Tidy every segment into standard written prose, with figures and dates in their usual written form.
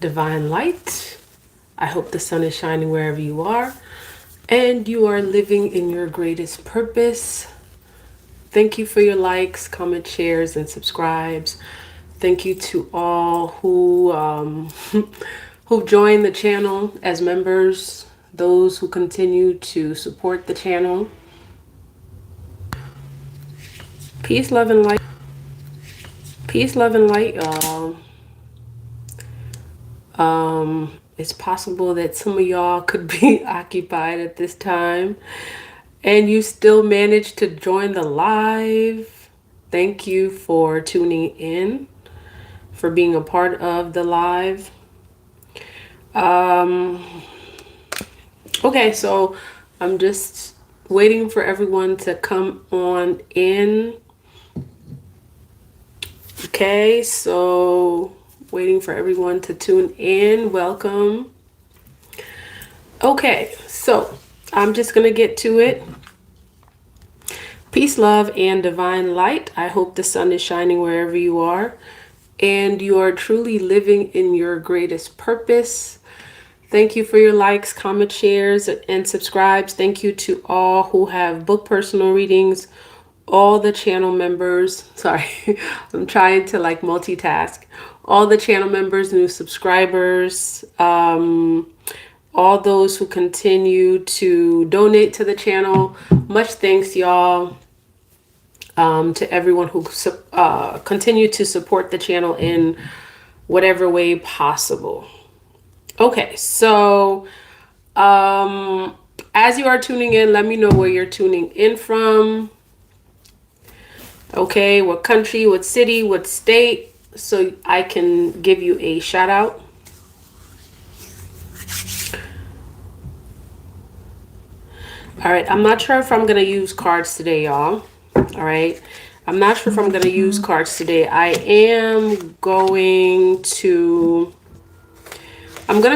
Divine light. I hope the sun is shining wherever you are and you are living in your greatest purpose. Thank you for your likes, comments, shares, and subscribes. Thank you to all who who joined the channel as members, those who continue to support the channel. Peace, love, and light. Peace, love, and light, y'all. It's possible that some of y'all could be occupied at this time and you still managed to join the live. Thank you for tuning in, for being a part of the live. Okay, so I'm just waiting for everyone to come on in. Okay, so waiting for everyone to tune in. Welcome. Okay, so I'm just gonna get to it. Peace, love, and divine light. I hope the sun is shining wherever you are and you are truly living in your greatest purpose. Thank you for your likes, comments, shares, and subscribes. Thank you to all who have booked personal readings, all the channel members. Sorry, I'm trying to like multitask. All the channel members, new subscribers, all those who continue to donate to the channel. Much thanks, y'all. To everyone who continue to support the channel in whatever way possible. Okay, so as you are tuning in, let me know where you're tuning in from. Okay, what country, what city, what state, so I can give you a shout out. All right, I'm not sure if I'm going to use cards today, y'all. All right, I'm not sure if I'm going to use cards today. I'm going to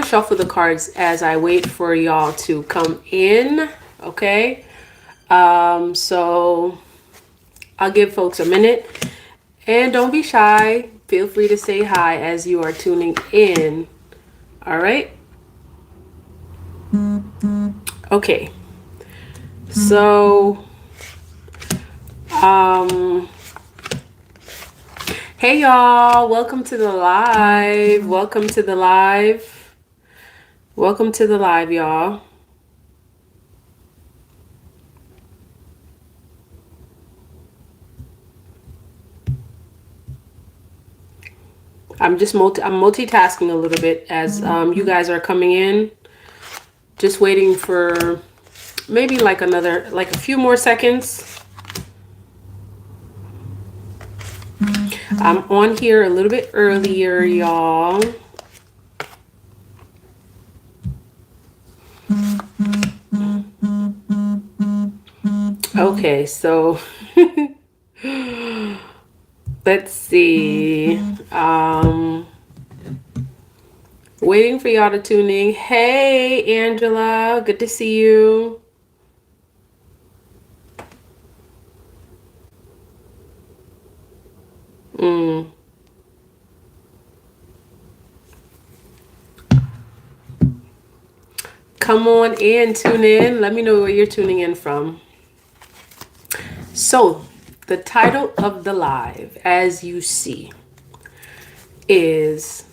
shuffle the cards as I wait for y'all to come in. Okay, so I'll give folks a minute, and don't be shy. Feel free to say hi as you are tuning in. All right. Okay. So, hey y'all, welcome to the live. Welcome to the live. Welcome to the live, y'all. I'm multitasking a little bit as you guys are coming in. Just waiting for maybe like a few more seconds. I'm on here a little bit earlier, y'all. Okay, so let's see. Waiting for y'all to tune in. Hey, Angela, good to see you. Come on in, tune in. Let me know where you're tuning in from. So, the title of the live, as you see, is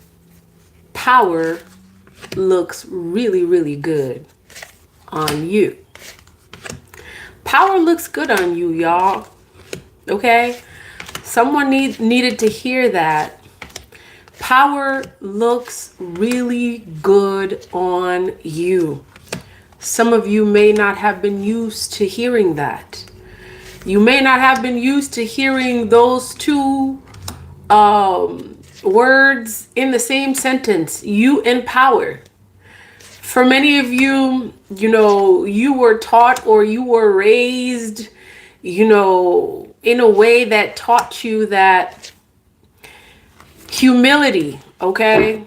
Power Looks Really, Really Good on You. Power looks good on you, y'all. Okay? Someone needed to hear that. Power looks really good on you. Some of you may not have been used to hearing that. You may not have been used to hearing those two words in the same sentence, you and power. For many of you, you were taught or you were raised, in a way that taught you that humility, okay?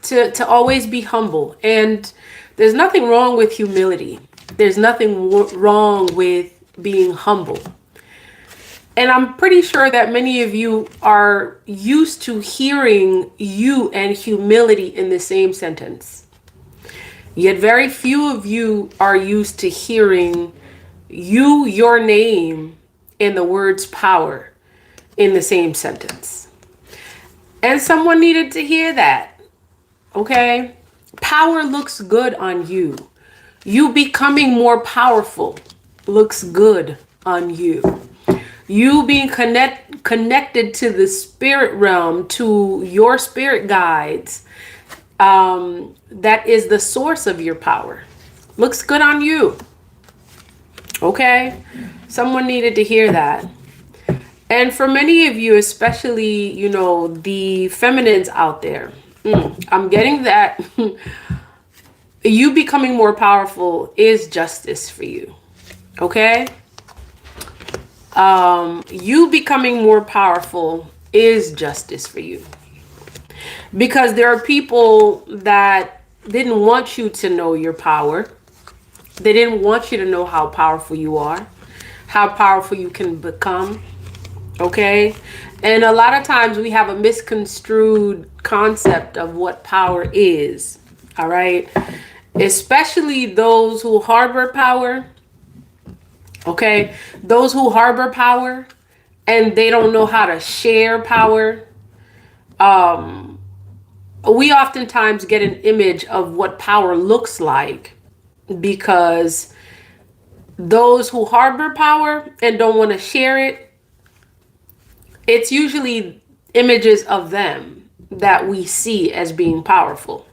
To always be humble. And there's nothing wrong with humility. There's nothing wrong with being humble. And I'm pretty sure that many of you are used to hearing you and humility in the same sentence. Yet very few of you are used to hearing you, your name, and the words power in the same sentence. And someone needed to hear that. Okay? Power looks good on you. You becoming more powerful looks good on you. You being connected to the spirit realm, to your spirit guides, that is the source of your power. Looks good on you. Okay? Someone needed to hear that. And for many of you, especially, the feminines out there, I'm getting that you becoming more powerful is justice for you. Okay? You becoming more powerful is justice for you. Because there are people that didn't want you to know your power. They didn't want you to know how powerful you are, how powerful you can become. Okay? And a lot of times we have a misconstrued concept of what power is. All right? Especially those who harbor power. Okay? Those who harbor power and they don't know how to share power. We oftentimes get an image of what power looks like because those who harbor power and don't want to share it, it's usually images of them that we see as being powerful.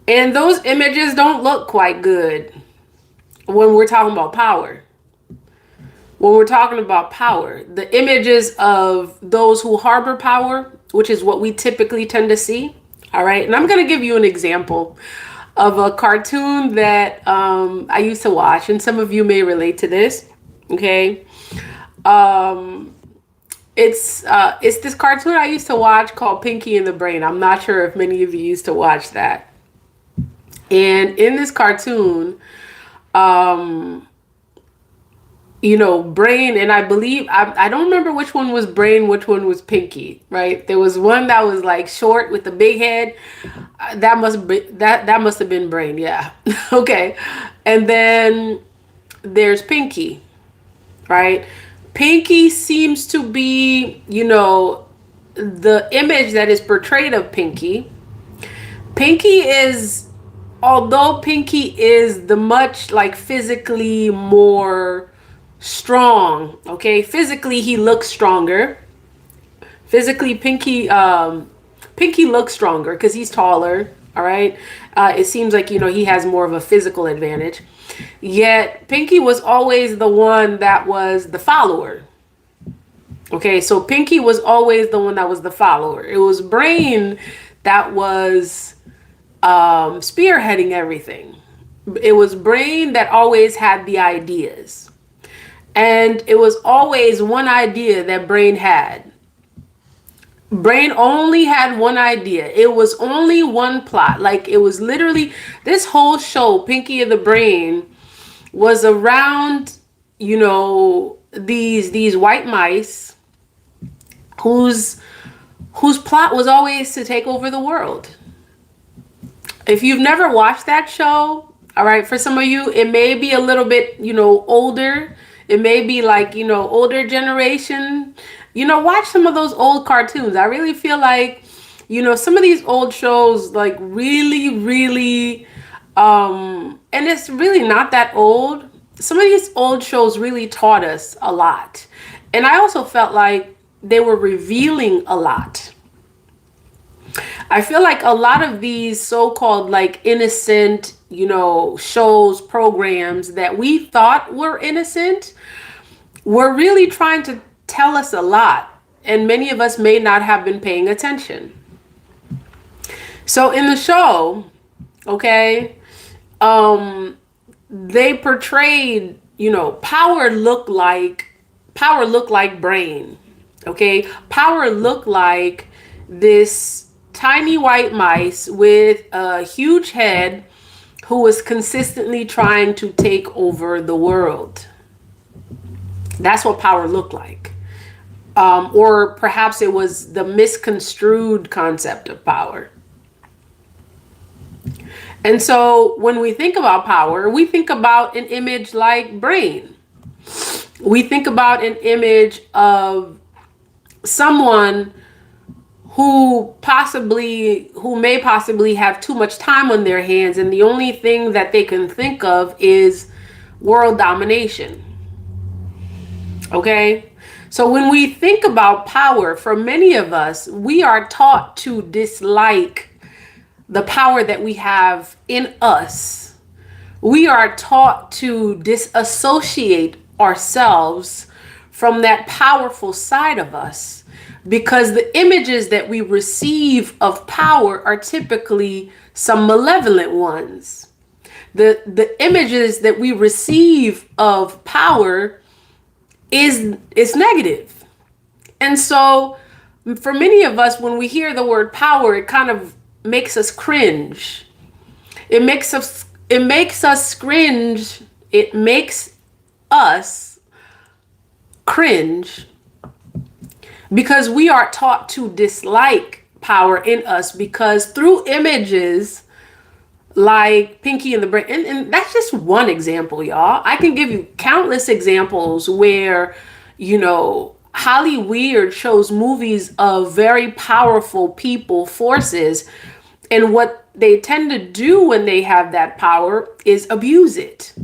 And those images don't look quite good when we're talking about power. When we're talking about power, the images of those who harbor power, which is what we typically tend to see. All right. And I'm going to give you an example of a cartoon that I used to watch. And some of you may relate to this. Okay. It's this cartoon I used to watch called Pinky and the Brain. I'm not sure if many of you used to watch that. And in this cartoon, Brain, and I believe, I don't remember which one was Brain, which one was Pinky, right? There was one that was like short with the big head. That must have been Brain, yeah. Okay. And then there's Pinky, right? Pinky seems to be, the image that is portrayed of Pinky. Pinky is, although Pinky is the much like physically more strong, okay? Physically, he looks stronger. Physically, Pinky looks stronger because he's taller, all right? It seems like, he has more of a physical advantage. Yet, Pinky was always the one that was the follower. Okay, so Pinky was always the one that was the follower. It was Brain that was spearheading everything. It was Brain that always had the ideas. And it was always one idea that Brain had. Brain only had one idea. It was only one plot. Like, it was literally, this whole show, Pinky and the Brain, was around, these white mice whose plot was always to take over the world. If you've never watched that show, all right, for some of you, it may be a little bit, older. It may be like, older generation. Watch some of those old cartoons. I really feel like, some of these old shows, like really, really, and it's really not that old. Some of these old shows really taught us a lot. And I also felt like they were revealing a lot. I feel like a lot of these so-called like innocent, shows, programs that we thought were innocent were really trying to tell us a lot. And many of us may not have been paying attention. So in the show, okay, they portrayed, power looked like Brain. Okay, power looked like this tiny white mice with a huge head who was consistently trying to take over the world. That's what power looked like. or perhaps it was the misconstrued concept of power. And so when we think about power, we think about an image like brain. We think about an image of someone who may possibly have too much time on their hands, and the only thing that they can think of is world domination. Okay? So when we think about power, for many of us, we are taught to dislike the power that we have in us. We are taught to disassociate ourselves from that powerful side of us, because the images that we receive of power are typically some malevolent ones. The images that we receive of power is negative. And so for many of us, when we hear the word power, it kind of makes us cringe. It makes us cringe. It makes us cringe because we are taught to dislike power in us, because through images like Pinky and the Brain, and that's just one example, y'all. I can give you countless examples where, Hollywood shows movies of very powerful people, forces, and what they tend to do when they have that power is abuse it,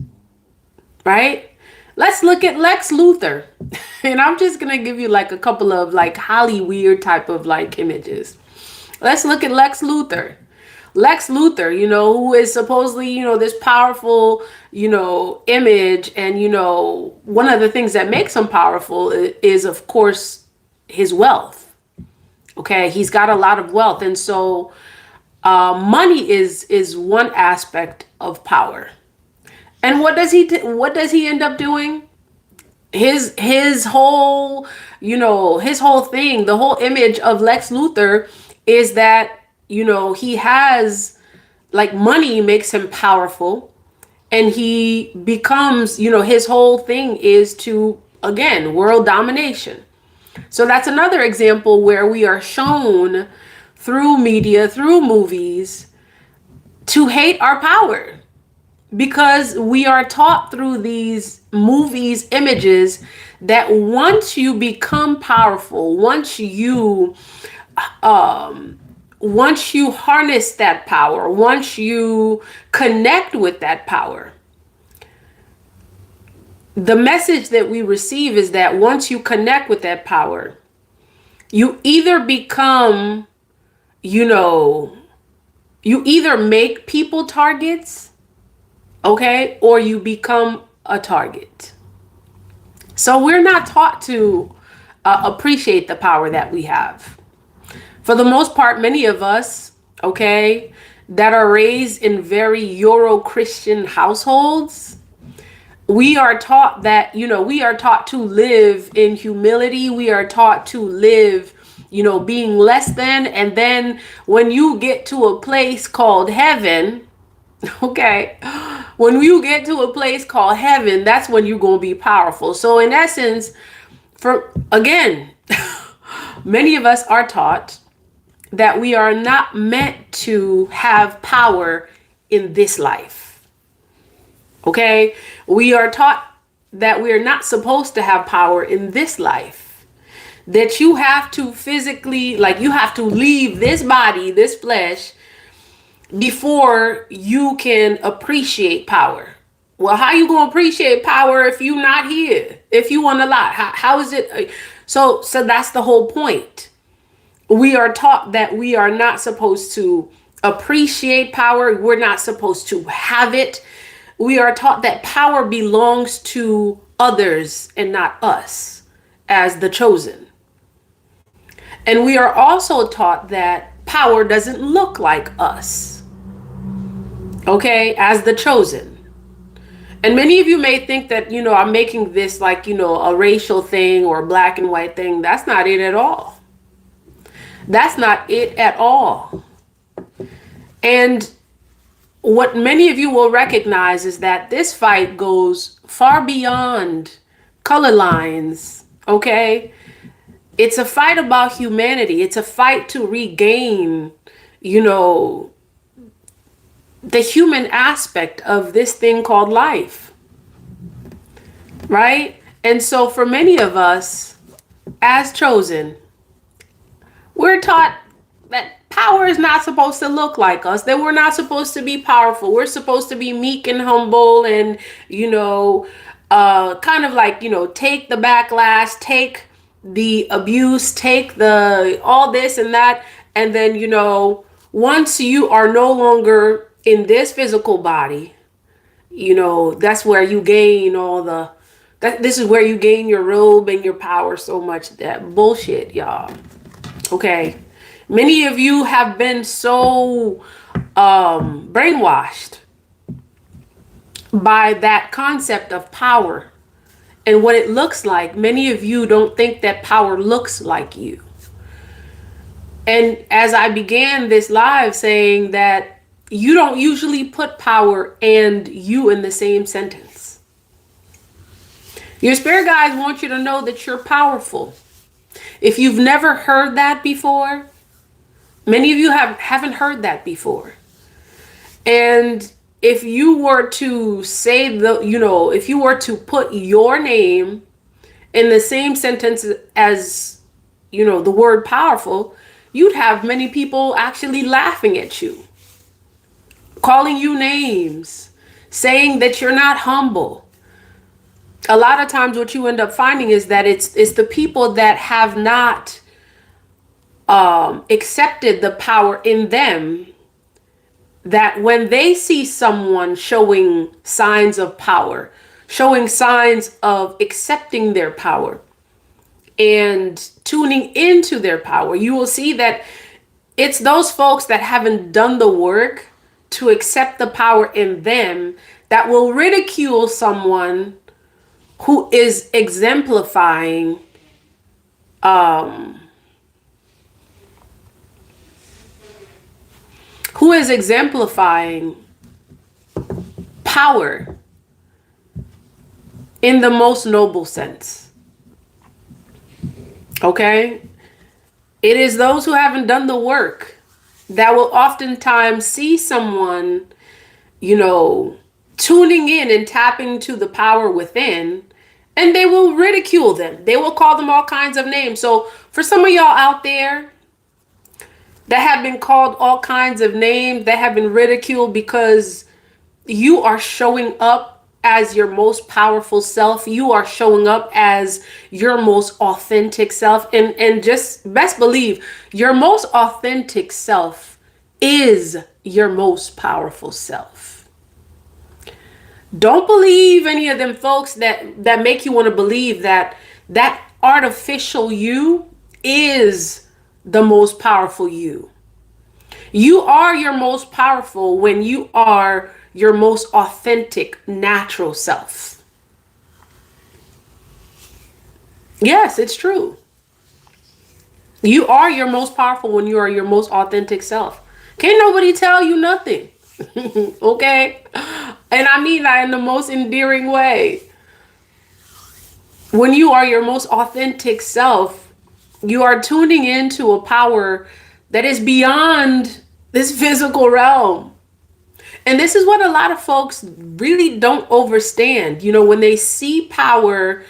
right? Let's look at Lex Luthor. And I'm just going to give you like a couple of like Hollywood type of like images. Let's look at Lex Luthor. Lex Luthor, who is supposedly, this powerful, image. And, one of the things that makes him powerful is, of course, his wealth. Okay. He's got a lot of wealth. And so money is one aspect of power. And what does he end up doing? His whole, his whole thing, the whole image of Lex Luthor is that, he has, like, money makes him powerful, and he becomes, his whole thing is to, again, world domination. So that's another example where we are shown through media, through movies, to hate our power. Because we are taught through these movies, images, that once you become powerful, once you harness that power, once you connect with that power, the message that we receive is that once you connect with that power, you either become, you either make people targets, okay, or you become a target. So we're not taught to appreciate the power that we have. For the most part, many of us, okay, that are raised in very Euro-Christian households, we are taught that, we are taught to live in humility. We are taught to live, being less than. And then when you get to a place called heaven, okay, when you get to a place called heaven, that's when you're going to be powerful. So in essence, many of us are taught that we are not meant to have power in this life. Okay? We are taught that we are not supposed to have power in this life. That you have to physically, like, you have to leave this body, this flesh, before you can appreciate power. Well, how you gonna appreciate power if you not here? If you want a lot, how is it? So that's the whole point. We are taught that we are not supposed to appreciate power. We're not supposed to have it. We are taught that power belongs to others and not us as the chosen. And we are also taught that power doesn't look like us, okay, as the chosen. And many of you may think that, I'm making this like, a racial thing or a black and white thing. That's not it at all. That's not it at all. And what many of you will recognize is that this fight goes far beyond color lines, okay? It's a fight about humanity. It's a fight to regain, you know, the human aspect of this thing called life, right? And so for many of us, as chosen, we're taught that power is not supposed to look like us, that we're not supposed to be powerful. We're supposed to be meek and humble and, you know, kind of like, you know, take the backlash, take the abuse, take the all this and that. And then, you know, once you are no longer in this physical body, you know, that's where you gain all the, this is where you gain your robe and your power so much. That bullshit, y'all. Okay. Many of you have been so brainwashed by that concept of power and what it looks like. Many of you don't think that power looks like you. And as I began this live saying that you don't usually put power and you in the same sentence. Your spirit guides want you to know that you're powerful. If you've never heard that before, many of you haven't heard that before. And if you were to say if you were to put your name in the same sentence as, you know, the word powerful, you'd have many people actually laughing at you, calling you names, saying that you're not humble. A lot of times what you end up finding is that it's the people that have not accepted the power in them, that when they see someone showing signs of power, showing signs of accepting their power and tuning into their power, you will see that it's those folks that haven't done the work to accept the power in them that will ridicule someone who is exemplifying power in the most noble sense. Okay? It is those who haven't done the work that will oftentimes see someone, you know, tuning in and tapping to the power within, and they will ridicule them. They will call them all kinds of names. So for some of y'all out there that have been called all kinds of names, that have been ridiculed because you are showing up as your most powerful self, you are showing up as your most authentic self, and just best believe your most authentic self is your most powerful self. Don't believe any of them folks that make you want to believe that artificial you is the most powerful you. You are your most powerful when you are your most authentic, natural self. Yes, it's true. You are your most powerful when you are your most authentic self. Can't nobody tell you nothing. Okay? And I mean that in the most endearing way. When you are your most authentic self, you are tuning into a power that is beyond this physical realm. And this is what a lot of folks really don't understand. You know, when they see power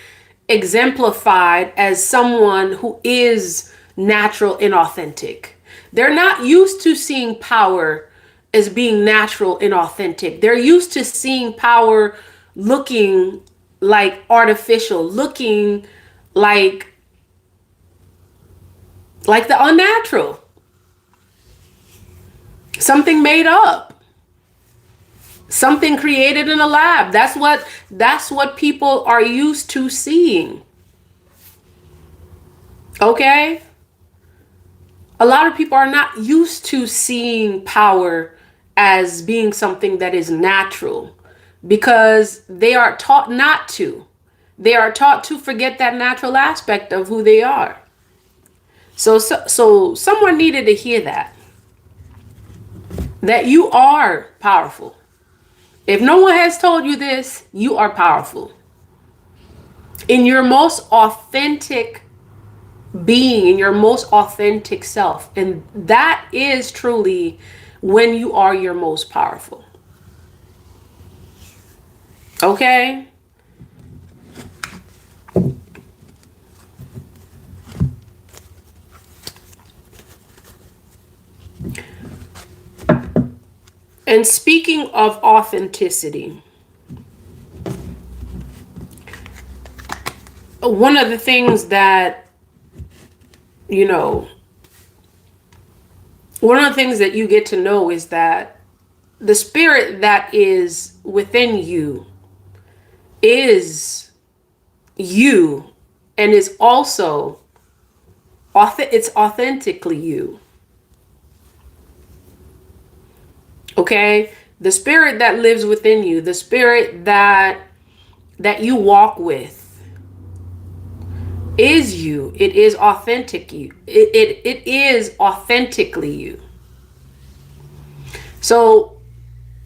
exemplified as someone who is natural and authentic, they're not used to seeing power as being natural and authentic. They're used to seeing power looking like artificial, looking like the unnatural, something made up. Something created in a lab. That's what people are used to seeing. Okay? A lot of people are not used to seeing power as being something that is natural because they are taught not to. They are taught to forget that natural aspect of who they are. So someone needed to hear that you are powerful. If no one has told you this, you are powerful in your most authentic being, in your most authentic self. And that is truly when you are your most powerful. Okay? And speaking of authenticity, one of the things that, you know, one of the things that you get to know is that the spirit that is within you is you, and is also it's authentically you. Okay? The spirit that lives within you, the spirit that you walk with, is you. It is authentic you. It is authentically you. So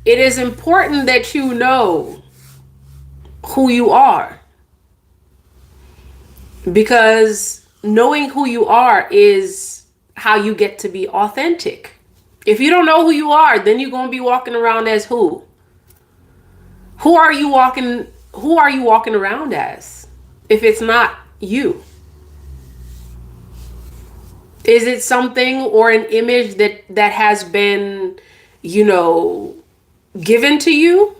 it is important that you know who you are, because knowing who you are is how you get to be authentic. If you don't know who you are, then you're going to be walking around as who? Who are you walking around as if it's not you? Is it something or an image that has been, given to you?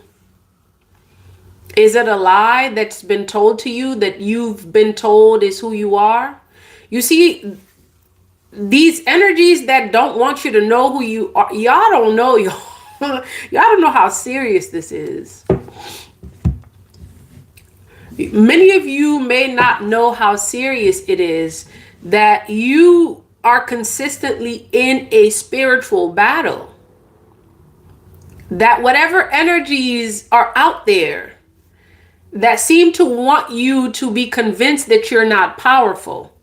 Is it a lie that's been told to you that you've been told is who you are? You see, these energies that don't want you to know who you are, y'all don't know, y'all don't know how serious this is. Many of you may not know how serious it is that you are consistently in a spiritual battle. That whatever energies are out there that seem to want you to be convinced that you're not powerful,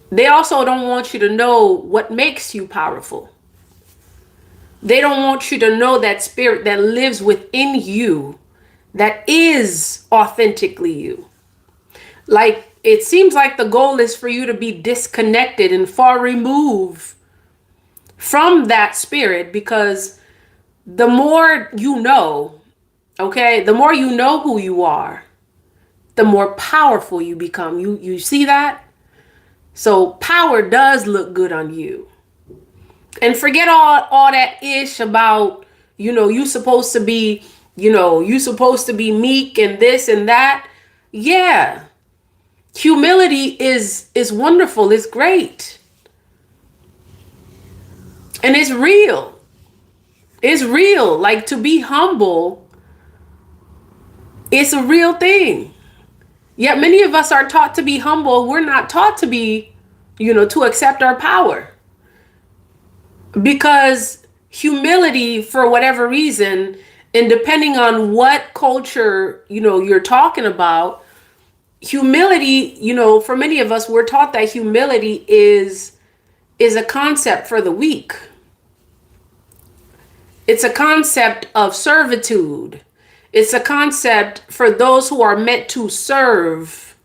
they also don't want you to know what makes you powerful. They don't want you to know that spirit that lives within you, that is authentically you. Like, it seems like the goal is for you to be disconnected and far removed from that spirit, because the more you know, okay, the more you know who you are, the more powerful you become. You see that? So power does look good on you. And forget all that ish about, you supposed to be, you supposed to be meek and this and that. Yeah. Humility is wonderful. It's great. And it's real. It's real. Like, to be humble, it's a real thing. Yet many of us are taught to be humble. We're not taught to be, to accept our power. Because humility, for whatever reason, and depending on what culture, you're talking about, humility, for many of us, we're taught that humility is a concept for the weak. It's a concept of servitude. It's a concept for those who are meant to serve.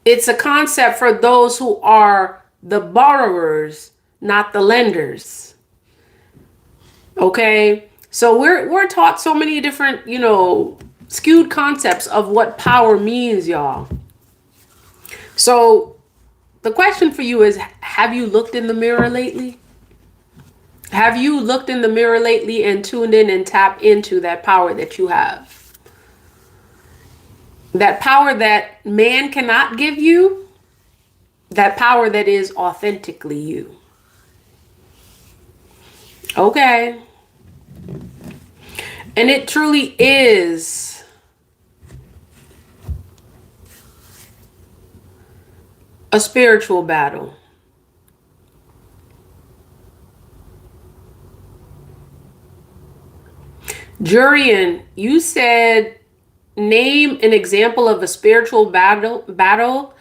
It's a concept for those who are the borrowers, not the lenders. Okay? So we're taught so many different, skewed concepts of what power means, y'all. So the question for you is, have you looked in the mirror lately? Have you looked in the mirror lately and tuned in and tapped into that power that you have? That power that man cannot give you, that power that is authentically you. Okay. And it truly is a spiritual battle. Jurian, you said name an example of a spiritual battle,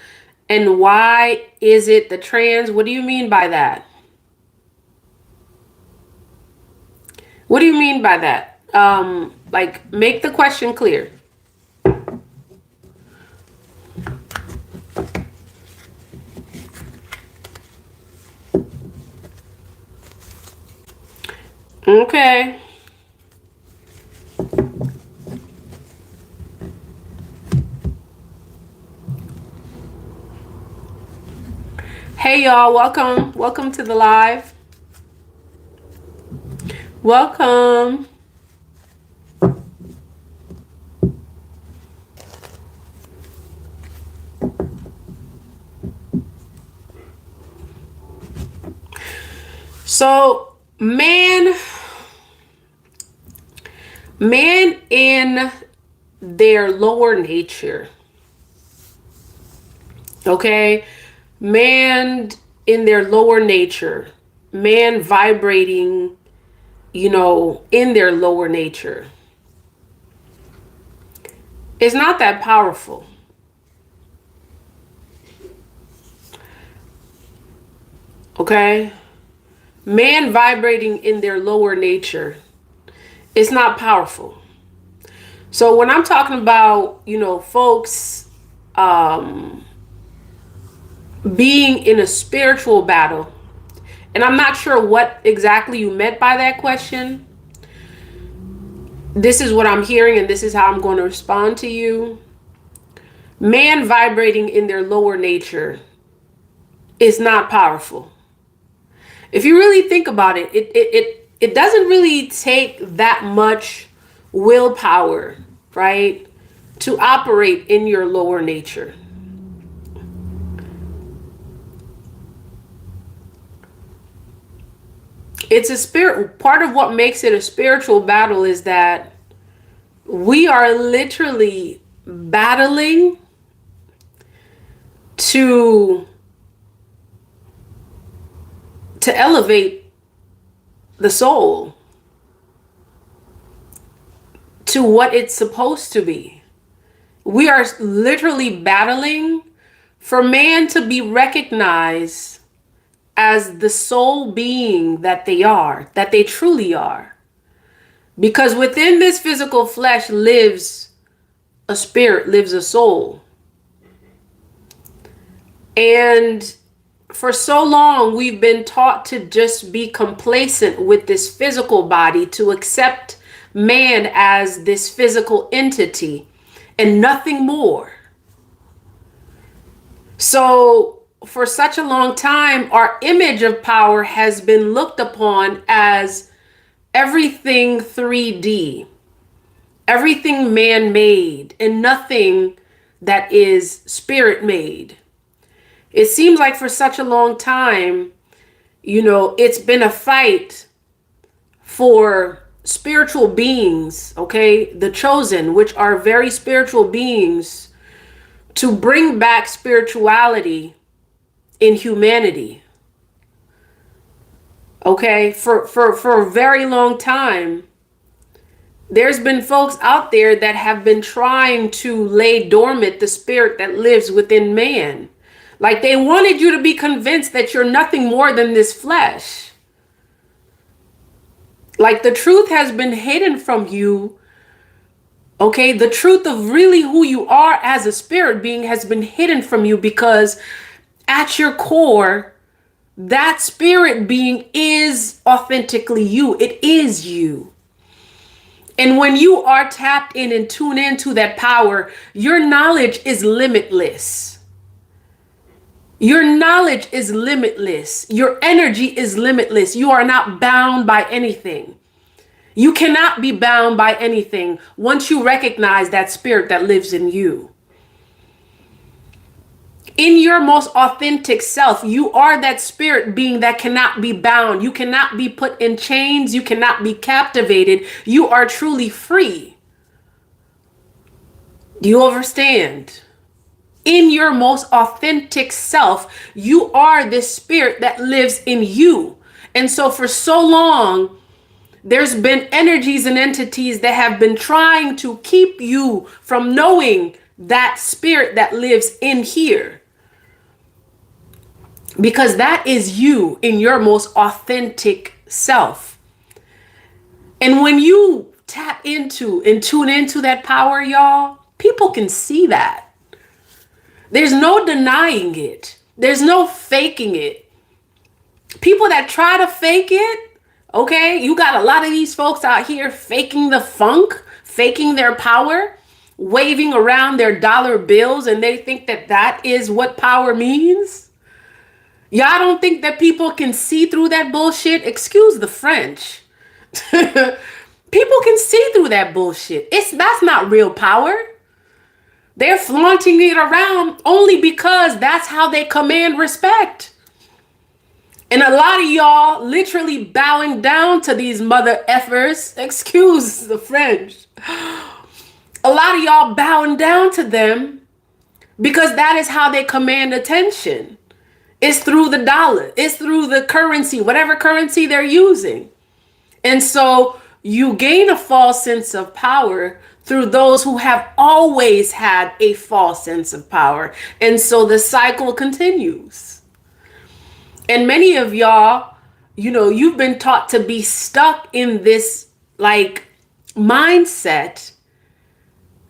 and why is it the trans? What do you mean by that? What do you mean by that? Like, make the question clear. Okay. Hey y'all, welcome. Welcome to the live. Welcome. So, man in their lower nature, okay? Man in their lower nature, man vibrating, in their lower nature, is not that powerful. Okay? Man vibrating in their lower nature is not powerful. So when I'm talking about, folks being in a spiritual battle, and I'm not sure what exactly you meant by that question. This is what I'm hearing, and this is how I'm going to respond to you. Man vibrating in their lower nature is not powerful. If you really think about it, it doesn't really take that much willpower, right, to operate in your lower nature. It's a spirit. Part of what makes it a spiritual battle is that we are literally battling to elevate the soul to what it's supposed to be. We are literally battling for man to be recognized as the soul being that they are, that they truly are. Because within this physical flesh lives a spirit, lives a soul. And for so long, we've been taught to just be complacent with this physical body, to accept man as this physical entity and nothing more. So for such a long time, our image of power has been looked upon as everything 3D, everything man-made, and nothing that is spirit-made. It seems like for such a long time, it's been a fight for spiritual beings, okay? The chosen, which are very spiritual beings, to bring back spirituality in humanity. Okay, for a very long time, there's been folks out there that have been trying to lay dormant the spirit that lives within man. Like they wanted you to be convinced that you're nothing more than this flesh. Like the truth has been hidden from you. Okay, the truth of really who you are as a spirit being has been hidden from you because at your core, that spirit being is authentically you. It is you. And when you are tapped in and tuned into that power, your knowledge is limitless. Your knowledge is limitless. Your energy is limitless. You are not bound by anything. You cannot be bound by anything once you recognize that spirit that lives in you. In your most authentic self, you are that spirit being that cannot be bound. You cannot be put in chains. You cannot be captivated. You are truly free. Do you understand? In your most authentic self, you are this spirit that lives in you. And so for so long, there's been energies and entities that have been trying to keep you from knowing that spirit that lives in here. Because that is you in your most authentic self. And when you tap into and tune into that power, y'all, people can see that. There's no denying it. There's no faking it. People that try to fake it, Okay, you got a lot of these folks out here faking the funk, faking their power, waving around their dollar bills, and they think that that is what power means. Y'all don't think that people can see through that bullshit? Excuse the French. People can see through that bullshit. That's not real power. They're flaunting it around only because that's how they command respect. And a lot of y'all literally bowing down to these mother effers. Excuse the French. A lot of y'all bowing down to them because that is how they command attention. It's through the dollar. It's through the currency, whatever currency they're using. And so you gain a false sense of power through those who have always had a false sense of power. And so the cycle continues. And many of y'all, you've been taught to be stuck in this like mindset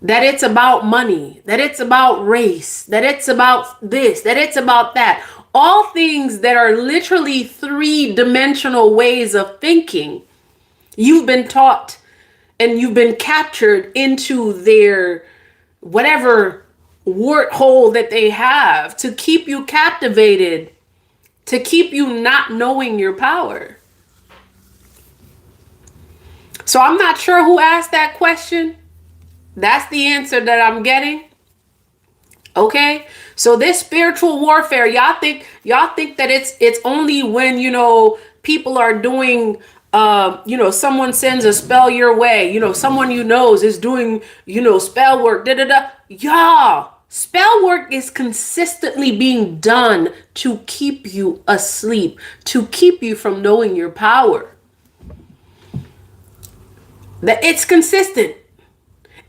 that it's about money, that it's about race, that it's about this, that it's about that. All things that are literally three-dimensional ways of thinking. You've been taught and you've been captured into their whatever wart hole that they have to keep you captivated, to keep you not knowing your power. So I'm not sure who asked that question. That's the answer that I'm getting. Okay? So this spiritual warfare, y'all think that it's only when, people are doing someone sends a spell your way, someone is doing, spell work, da da da. Y'all, spell work is consistently being done to keep you asleep, to keep you from knowing your power. That it's consistent.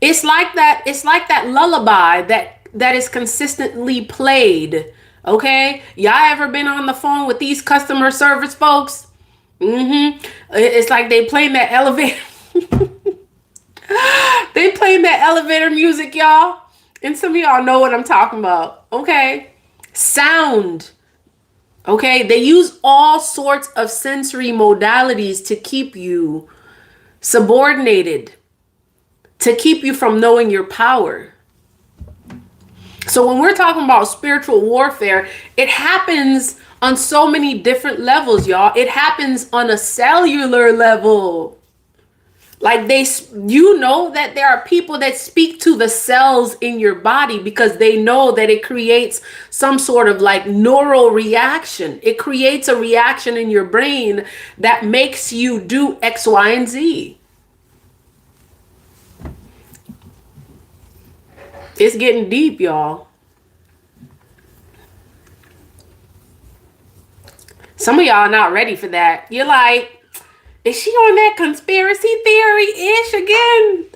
It's like that lullaby that is consistently played. Okay? Y'all ever been on the phone with these customer service folks? It's like they playing that elevator. They playing that elevator music, y'all. And some of y'all know what I'm talking about. Okay? Sound. Okay? They use all sorts of sensory modalities to keep you subordinated, to keep you from knowing your power. So when we're talking about spiritual warfare, it happens on so many different levels, y'all. It happens on a cellular level. Like that there are people that speak to the cells in your body because they know that it creates some sort of like neural reaction. It creates a reaction in your brain that makes you do X, Y, and Z. It's getting deep, y'all. Some of y'all are not ready for that. You're like, is she on that conspiracy theory-ish again?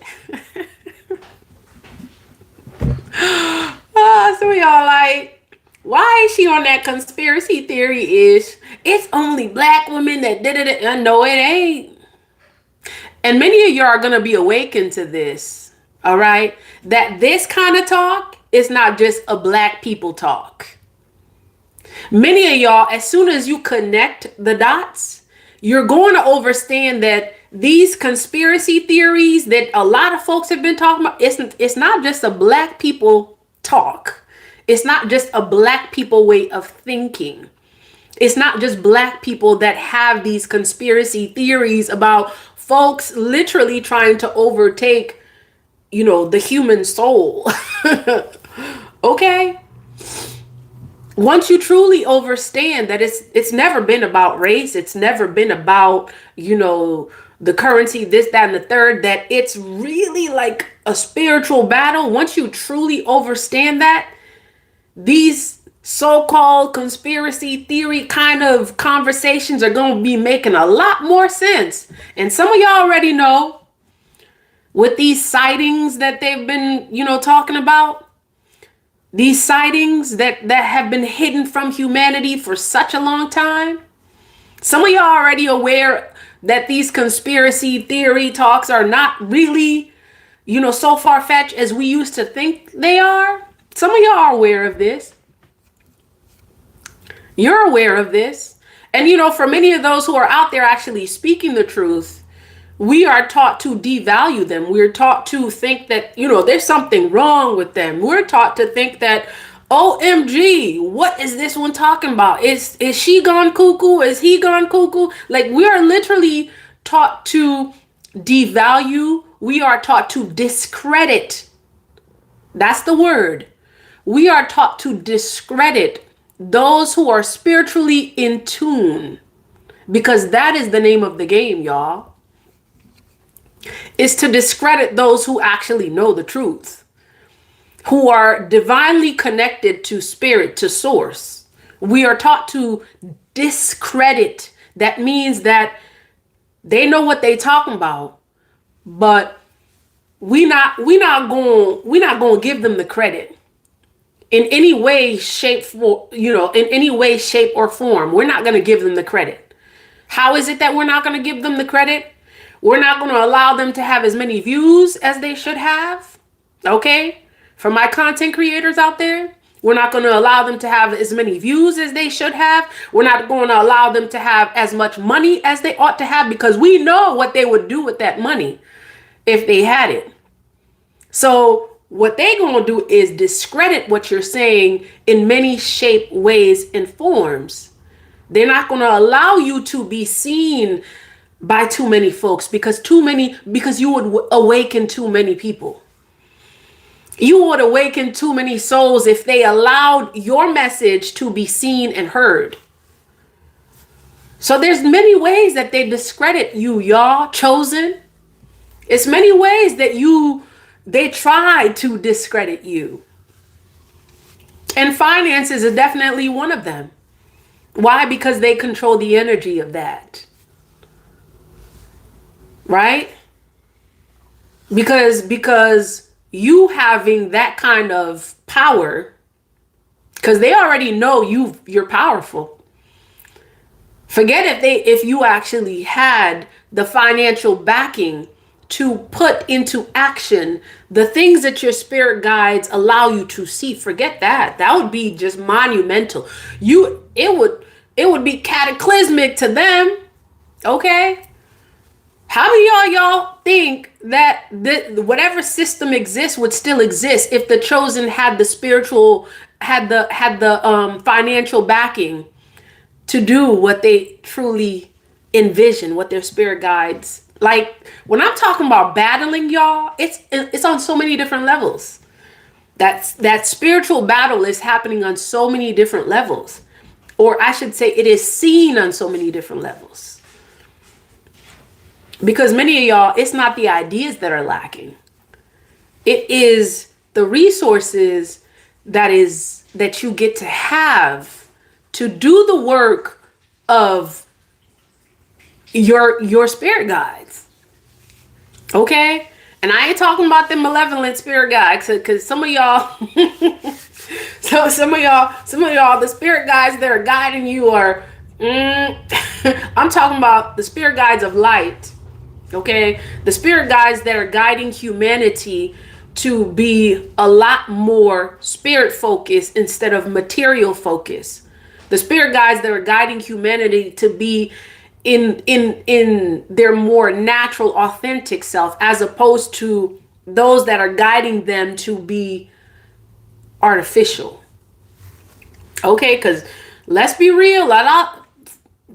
Some of y'all like, why is she on that conspiracy theory-ish? It's only black women that did it. No, it ain't. And many of y'all are going to be awakened to this. All right? That this kind of talk is not just a black people talk. Many of y'all, as soon as you connect the dots, you're going to understand that these conspiracy theories that a lot of folks have been talking about, it's not just a black people talk. It's not just a black people way of thinking. It's not just black people that have these conspiracy theories about folks literally trying to overtake, the human soul. Okay? Once you truly understand that it's never been about race, it's never been about, the currency, this, that, and the third, that it's really like a spiritual battle. Once you truly understand that, these so-called conspiracy theory kind of conversations are going to be making a lot more sense. And some of y'all already know with these sightings that they've been, talking about. These sightings that have been hidden from humanity for such a long time. Some of y'all are already aware that these conspiracy theory talks are not really, so far-fetched as we used to think they are. Some of y'all are aware of this. You're aware of this. And for many of those who are out there actually speaking the truth, we are taught to devalue them. We're taught to think that, there's something wrong with them. We're taught to think that, OMG, what is this one talking about? Is she gone cuckoo? Is he gone cuckoo? Like, we are literally taught to devalue. We are taught to discredit. That's the word. We are taught to discredit those who are spiritually in tune, because that is the name of the game, y'all. Is to discredit those who actually know the truth, who are divinely connected to spirit, to source. We are taught to discredit. That means that they know what they talking about, but we not going to give them the credit in any way, shape, or form. We're not going to give them the credit. How is it that we're not going to give them the credit? We're not going to allow them to have as many views as they should have. Okay? For my content creators out there, we're not going to allow them to have as many views as they should have. We're not going to allow them to have as much money as they ought to have, because we know what they would do with that money if they had it. So what they're going to do is discredit what you're saying in many shape, ways, and forms. They're not going to allow you to be seen by too many folks, because you would awaken too many people. You would awaken too many souls if they allowed your message to be seen and heard. So there's many ways that they discredit you, y'all, chosen. It's many ways that they try to discredit you. And finances is definitely one of them. Why? Because they control the energy of that. Right? Because you having that kind of power, because they already know you're powerful. Forget if you actually had the financial backing to put into action the things that your spirit guides allow you to see. Forget that. That would be just monumental. It would be cataclysmic to them. Okay? How do y'all think that whatever system exists would still exist if the chosen had the financial backing to do what they truly envision, what their spirit guides? Like, when I'm talking about battling, y'all, it's on so many different levels. That spiritual battle is happening on so many different levels. Or I should say, it is seen on so many different levels. Because many of y'all, it's not the ideas that are lacking. It is the resources that you get to have to do the work of your spirit guides. Okay? And I ain't talking about the malevolent spirit guides, because some of y'all some of y'all, the spirit guides that are guiding you are I'm talking about the spirit guides of light. Okay? The spirit guides that are guiding humanity to be a lot more spirit focused instead of material focused. The spirit guides that are guiding humanity to be in their more natural, authentic self, as opposed to those that are guiding them to be artificial. Okay? Because let's be real,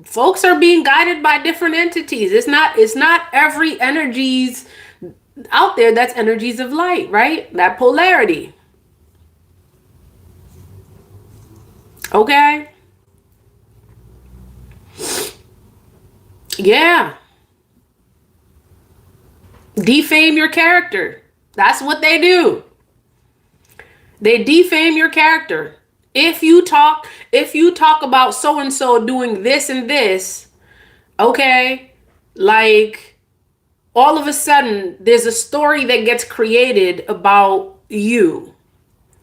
folks are being guided by different entities. It's not every energies out there that's energies of light, right? That polarity. Okay? Yeah. Defame your character. That's what they do. They defame your character. If you talk about so-and-so doing this and this, okay, like, all of a sudden there's a story that gets created about you.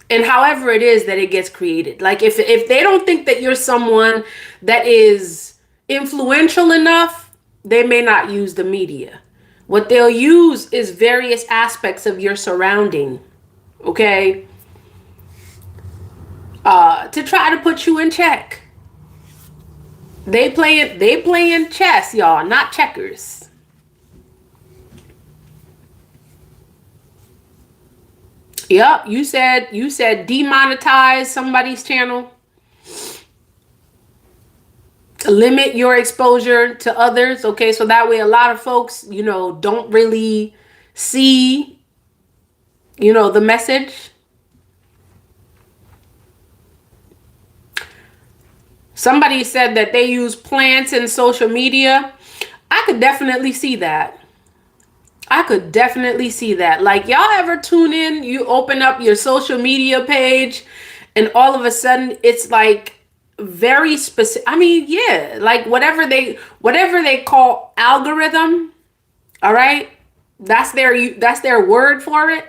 And however it is that it gets created. Like, if they don't think that you're someone that is influential enough, they may not use the media. What they'll use is various aspects of your surrounding, okay, to try to put you in check. They playing chess, y'all, not checkers. Yep, you said demonetize somebody's channel. Limit your exposure to others, okay? So that way a lot of folks, don't really see, the message. Somebody said that they use plants in social media. I could definitely see that. I could definitely see that. Like, y'all ever tune in, you open up your social media page, and all of a sudden it's like very specific. I mean, yeah, like whatever they call algorithm, all right? That's their word for it.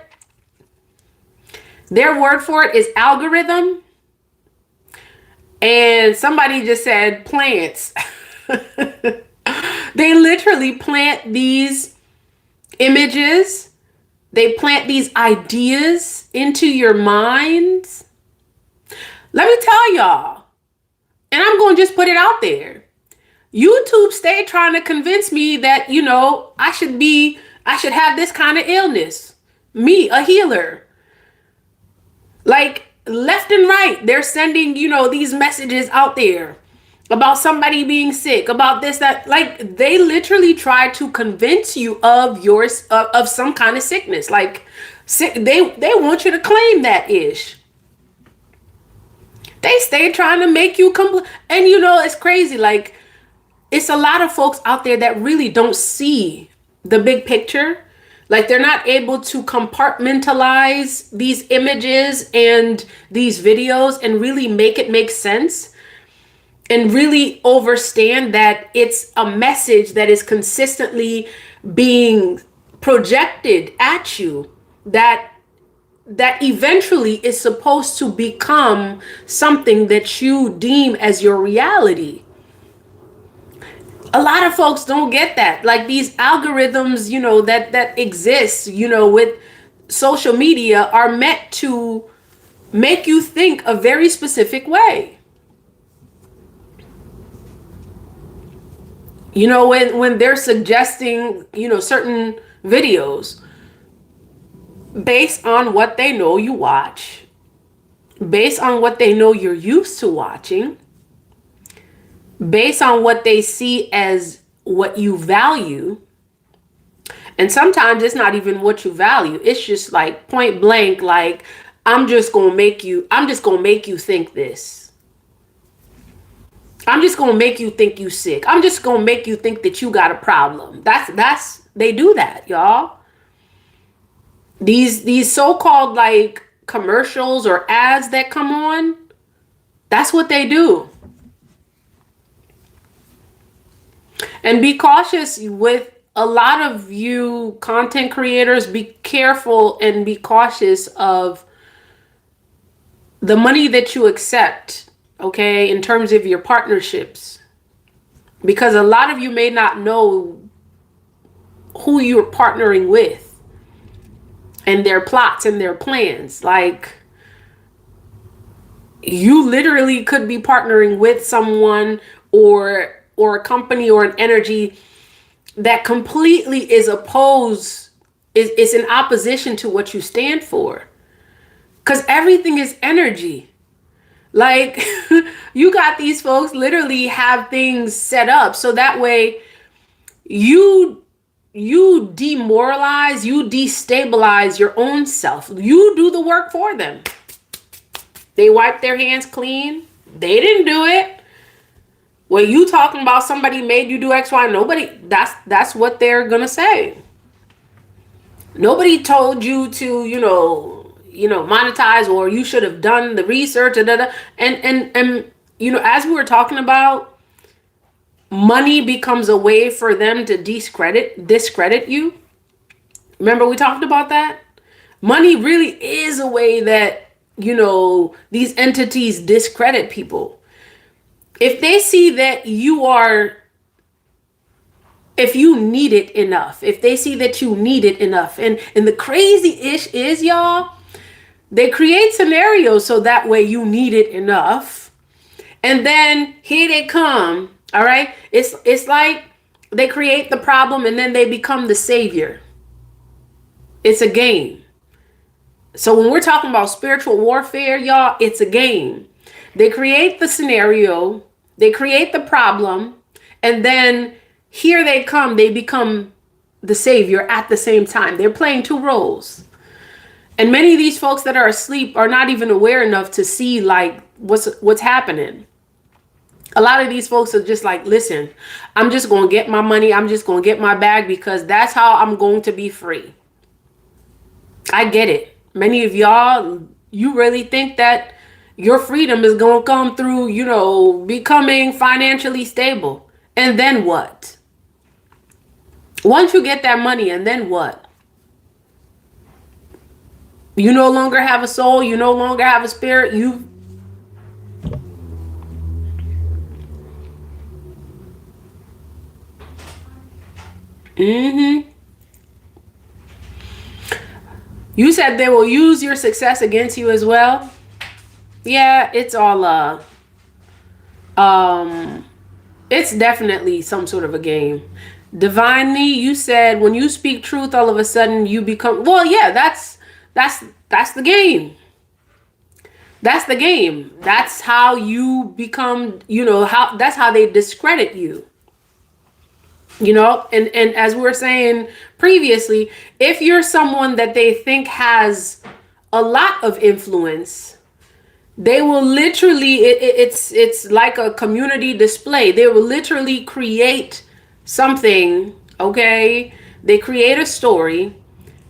Their word for it is algorithm. And somebody just said plants. They literally plant these images, they plant these ideas into your minds. Let me tell y'all, and I'm going to just put it out there. YouTube stayed trying to convince me that, I should have this kind of illness. Me, a healer. Like, left and right, they're sending, these messages out there about somebody being sick, about this, that. Like, they literally try to convince you of of some kind of sickness. Like, they want you to claim that ish. They stay trying to make you and it's crazy. Like, it's a lot of folks out there that really don't see the big picture. Like, they're not able to compartmentalize these images and these videos and really make it make sense and really understand that it's a message that is consistently being projected at you, that eventually is supposed to become something that you deem as your reality. A lot of folks don't get that. Like, these algorithms, that exist, with social media are meant to make you think a very specific way. When they're suggesting, certain videos based on what they know you watch, based on what they know you're used to watching, based on what they see as what you value. And sometimes it's not even what you value. It's just like point blank, like, I'm just going to make you think this. I'm just going to make you think you sick. I'm just going to make you think that you got a problem. They do that, y'all. These so-called like commercials or ads that come on, that's what they do. And be cautious with a lot of you content creators. Be careful and be cautious of the money that you accept, okay, in terms of your partnerships. Because a lot of you may not know who you're partnering with and their plots and their plans. Like, you literally could be partnering with someone or a company or an energy that completely is in opposition to what you stand for. Because everything is energy. Like, you got these folks literally have things set up so that way you demoralize, you destabilize your own self. You do the work for them. They wipe their hands clean. They didn't do it. When you talking about somebody made you do X, Y, nobody, that's what they're gonna say. Nobody told you to, monetize, or you should have done the research, and as we were talking about, money becomes a way for them to discredit you. Remember we talked about that? Money really is a way that, these entities discredit people. If they see that if you need it enough, if they see that you need it enough, and the crazy ish is, y'all, they create scenarios so that way you need it enough. And then here they come All right? It's like they create the problem and then they become the savior. It's a game. So when we're talking about spiritual warfare, y'all, it's a game. They create the scenario, they create the problem, and then here they come, they become the savior at the same time. They're playing two roles. And many of these folks that are asleep are not even aware enough to see like what's happening. A lot of these folks are just like, listen, I'm just going to get my money. I'm just going to get my bag because that's how I'm going to be free. I get it. Many of y'all, you really think that your freedom is going to come through, becoming financially stable. And then what? Once you get that money, and then what? You no longer have a soul. You no longer have a spirit. You said they will use your success against you as well. Yeah, it's all it's definitely some sort of a game. Divinely, you said when you speak truth, all of a sudden you become, well, yeah, that's the game. That's the game. That's how you become, that's how they discredit you. And as we were saying previously, if you're someone that they think has a lot of influence, they will literally, it's like a community display. They will literally create something, okay? They create a story.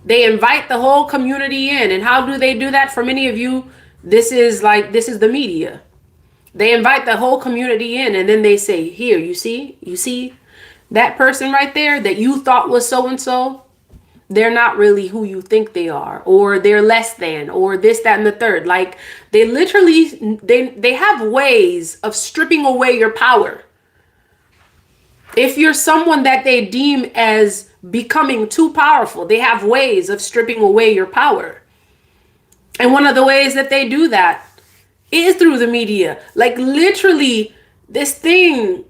They invite the whole community in. And how do they do that? For many of you, this is the media. They invite the whole community in and then they say, here, you see that person right there that you thought was so and so, they're not really who you think they are, or they're less than, or this, that, and the third. Like they literally, they have ways of stripping away your power. If you're someone that they deem as becoming too powerful, they have ways of stripping away your power. And one of the ways that they do that is through the media. Like literally, this thing,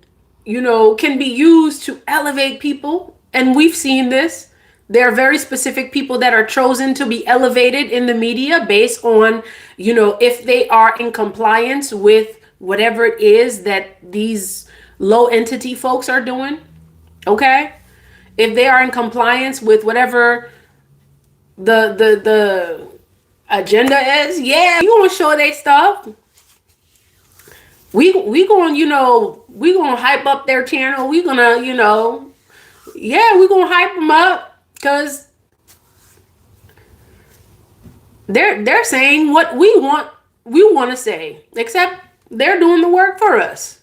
can be used to elevate people. And we've seen this. There are very specific people that are chosen to be elevated in the media based on, if they are in compliance with whatever it is that these low entity folks are doing. Okay? If they are in compliance with whatever the agenda is, yeah, you gonna show their stuff. We going, we gonna hype up their channel. We gonna, we gonna hype them up because they're saying what we want to say, except they're doing the work for us.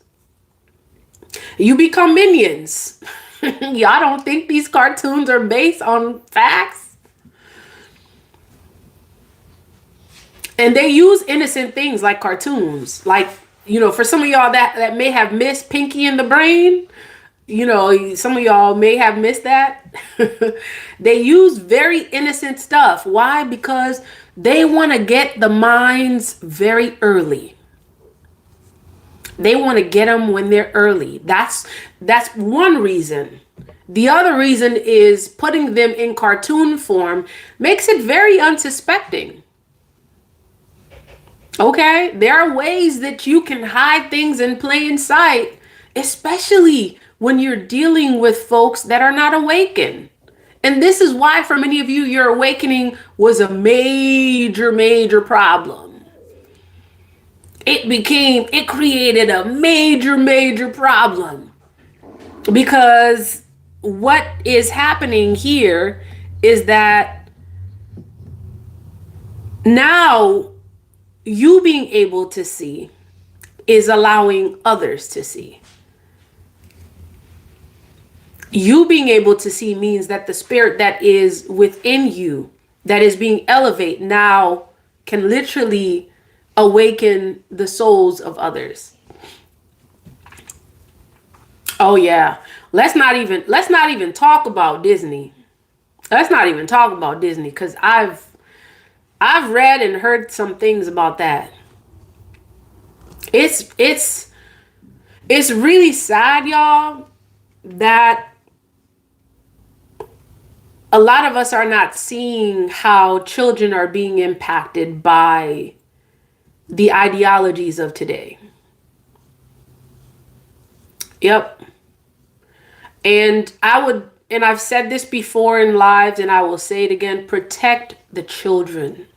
You become minions. Y'all don't think these cartoons are based on facts? And they use innocent things like cartoons, like, for some of y'all that may have missed Pinky and the Brain, some of y'all may have missed that. They use very innocent stuff. Why? Because they want to get the minds very early. They want to get them when they're early. That's one reason. The other reason is putting them in cartoon form makes it very unsuspecting. Okay, there are ways that you can hide things in plain sight, especially when you're dealing with folks that are not awakened. And this is why for many of you, your awakening was a major, major problem. It created a major, major problem. Because what is happening here is that now you being able to see is allowing others to see. You being able to see means that the spirit that is within you, that is being elevated now, can literally awaken the souls of others. Oh yeah. Let's not even talk about Disney. Let's not even talk about Disney, because I've read and heard some things about that. It's It's really sad, y'all, that a lot of us are not seeing how children are being impacted by the ideologies of today. Yep. And I've said this before in lives and I will say it again, protect the children.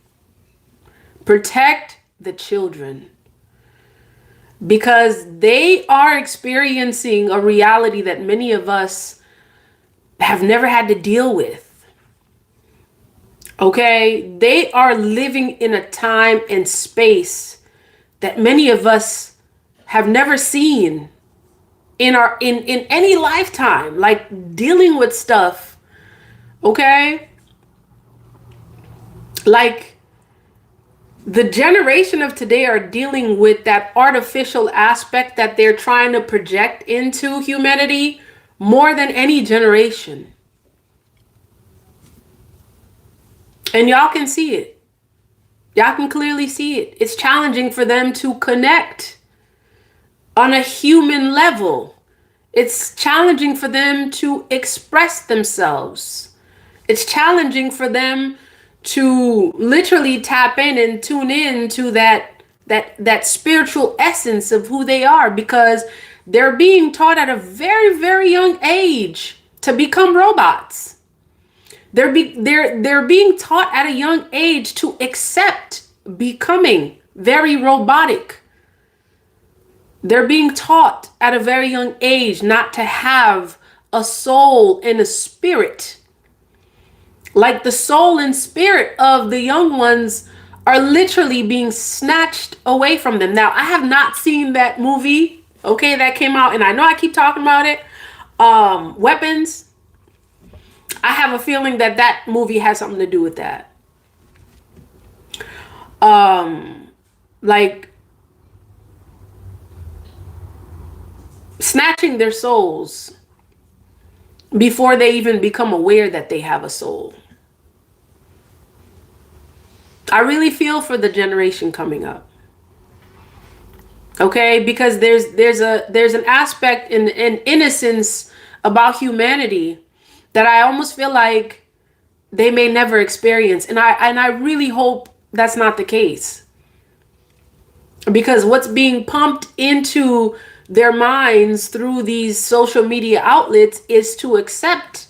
Protect the children. Because they are experiencing a reality that many of us have never had to deal with. Okay? They are living in a time and space that many of us have never seen in any lifetime, like dealing with stuff. Okay? Like the generation of today are dealing with that artificial aspect that they're trying to project into humanity more than any generation. And y'all can see it. Y'all can clearly see it. It's challenging for them to connect on a human level. It's challenging for them to express themselves. It's challenging for them to literally tap in and tune in to that spiritual essence of who they are, because they're being taught at a very, very young age to become robots. They're being taught at a young age to accept becoming very robotic. They're being taught at a very young age not to have a soul and a spirit. Like the soul and spirit of the young ones are literally being snatched away from them. Now, I have not seen that movie, okay, that came out, and I know I keep talking about it. Weapons. I have a feeling that that movie has something to do with that. Like snatching their souls before they even become aware that they have a soul. I really feel for the generation coming up. Okay, because there's an aspect in innocence about humanity that I almost feel like they may never experience, and I really hope that's not the case. Because what's being pumped into their minds through these social media outlets is to accept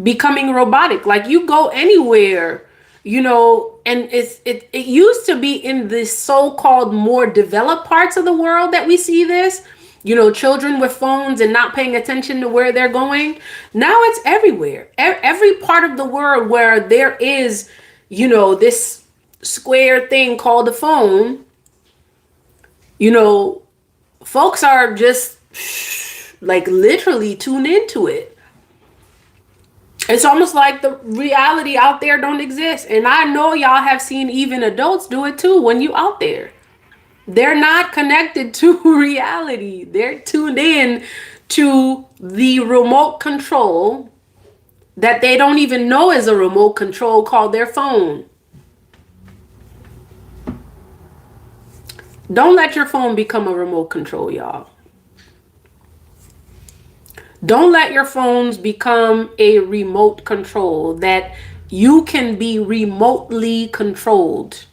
becoming robotic. Like you go anywhere, and it used to be in the so-called more developed parts of the world that we see this, children with phones and not paying attention to where they're going. Now it's everywhere. Every part of the world where there is, this square thing called a phone, folks are just like literally tuned into it. It's almost like the reality out there don't exist. And I know y'all have seen even adults do it too when you out there. They're not connected to reality. They're tuned in to the remote control that they don't even know is a remote control called their phone. Don't let your phone become a remote control, y'all. Don't let your phones become a remote control that you can be remotely controlled.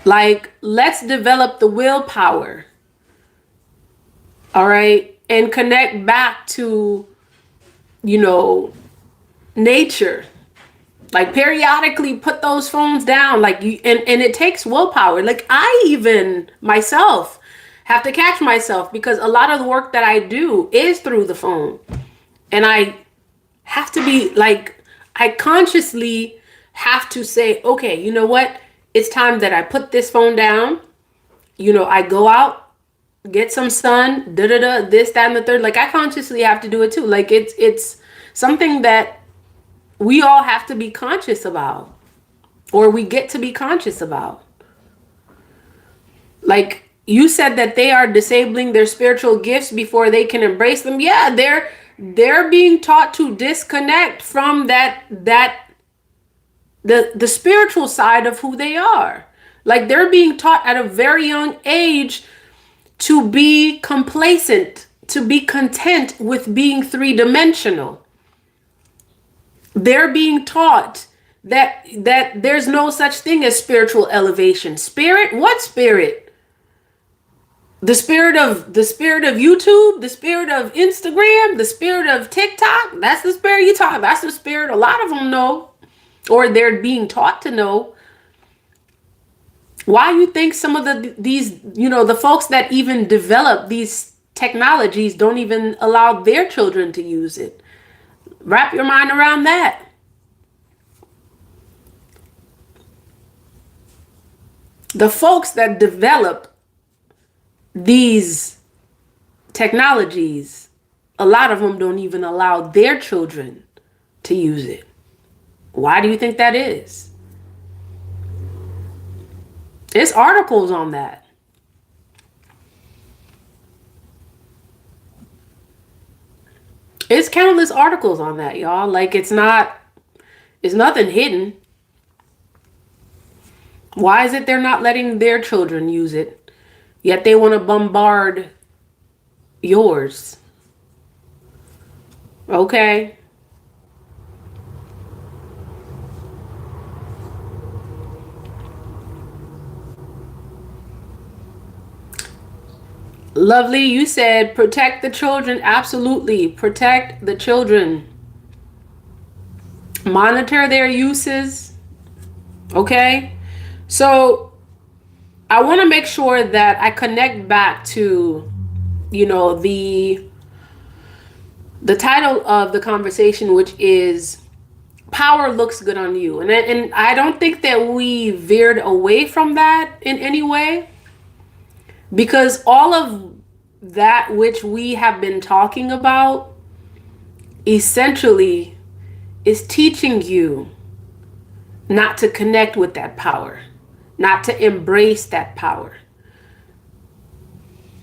Like, let's develop the willpower, all right, and connect back to, nature. Like periodically put those phones down, like and it takes willpower. Like I even myself have to catch myself because a lot of the work that I do is through the phone. And I have to be like, I consciously have to say, okay, you know what? It's time that I put this phone down. I go out, get some sun, this, that, and the third. Like I consciously have to do it too. Like it's something that we all have to be conscious about, or we get to be conscious about. Like you said that they are disabling their spiritual gifts before they can embrace them. Yeah, they're being taught to disconnect from the spiritual side of who they are. Like they're being taught at a very young age to be complacent, to be content with being three-dimensional. They're being taught that there's no such thing as spiritual elevation. Spirit? What spirit? The spirit of YouTube, the spirit of Instagram, the spirit of TikTok. That's the spirit you talk. That's the spirit a lot of them know, or they're being taught to know. Why you think some of these, the folks that even develop these technologies don't even allow their children to use it? Wrap your mind around that. The folks that develop these technologies, a lot of them don't even allow their children to use it. Why do you think that is? There's articles on that. It's countless articles on that, y'all. Like it's nothing hidden. Why is it they're not letting their children use it, yet they want to bombard yours? Okay. Lovely, you said protect the children. Absolutely. Protect the children. Monitor their uses. Okay. So I want to make sure that I connect back to, the title of the conversation, which is Power Looks Good on You. And I don't think that we veered away from that in any way, because all of that which we have been talking about essentially is teaching you not to connect with that power, not to embrace that power.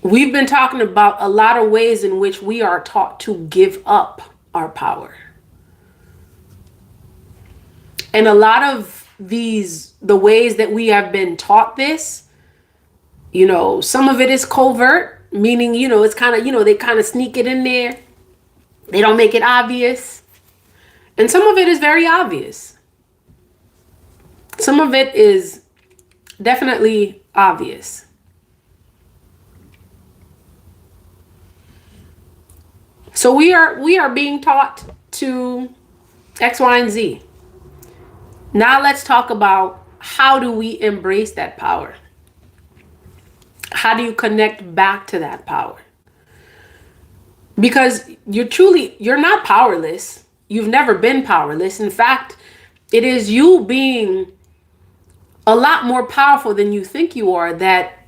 We've been talking about a lot of ways in which we are taught to give up our power. And a lot of the ways that we have been taught this, some of it is covert, meaning, it's kind of, they kind of sneak it in there. They don't make it obvious. And some of it is very obvious. Some of it is definitely obvious. So we are being taught to X, Y, and Z. Now let's talk about how do we embrace that power? How do you connect back to that power? Because you're not powerless. You've never been powerless. In fact, it is you being a lot more powerful than you think you are that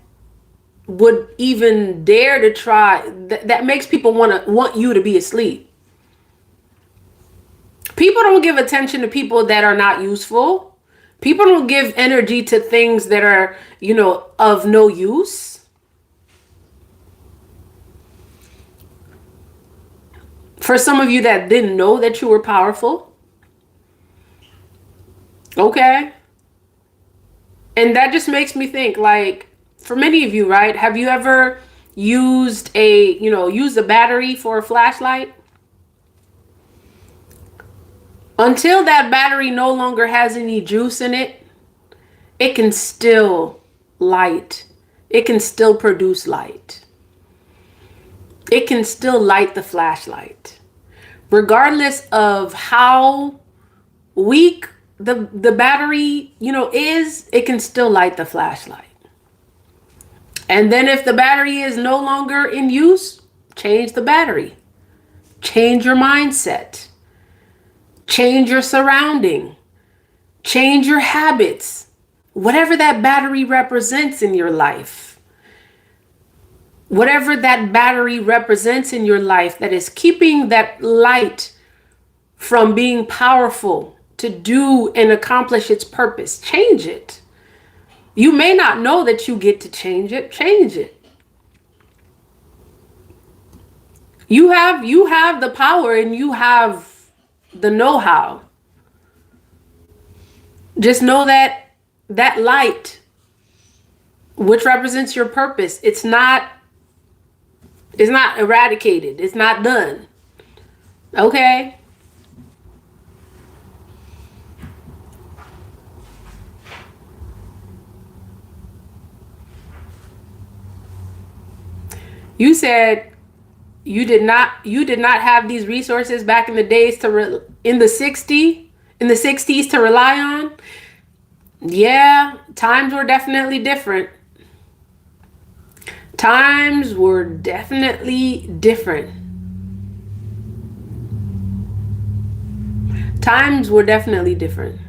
would even dare to try. That makes people want you to be asleep. People don't give attention to people that are not useful. People don't give energy to things that are, of no use. For some of you that didn't know that you were powerful. Okay. And that just makes me think, like, for many of you, right? Have you ever used a battery for a flashlight? Until that battery no longer has any juice in it, it can still light. It can still produce light. It can still light the flashlight. Regardless of how weak the battery, is, it can still light the flashlight. And then if the battery is no longer in use, change the battery. Change your mindset. Change your surrounding. Change your habits. Whatever that battery represents in your life. Whatever that battery represents in your life that is keeping that light from being powerful to do and accomplish its purpose, change it. You may not know that you get to change it. Change it. You have the power and you have the know-how. Just know that light which represents your purpose. It's not eradicated. It's not done. Okay? You said you did not have these resources back in the days in the 60s to rely on. Yeah, times were definitely different. Times were definitely different. Times were definitely different.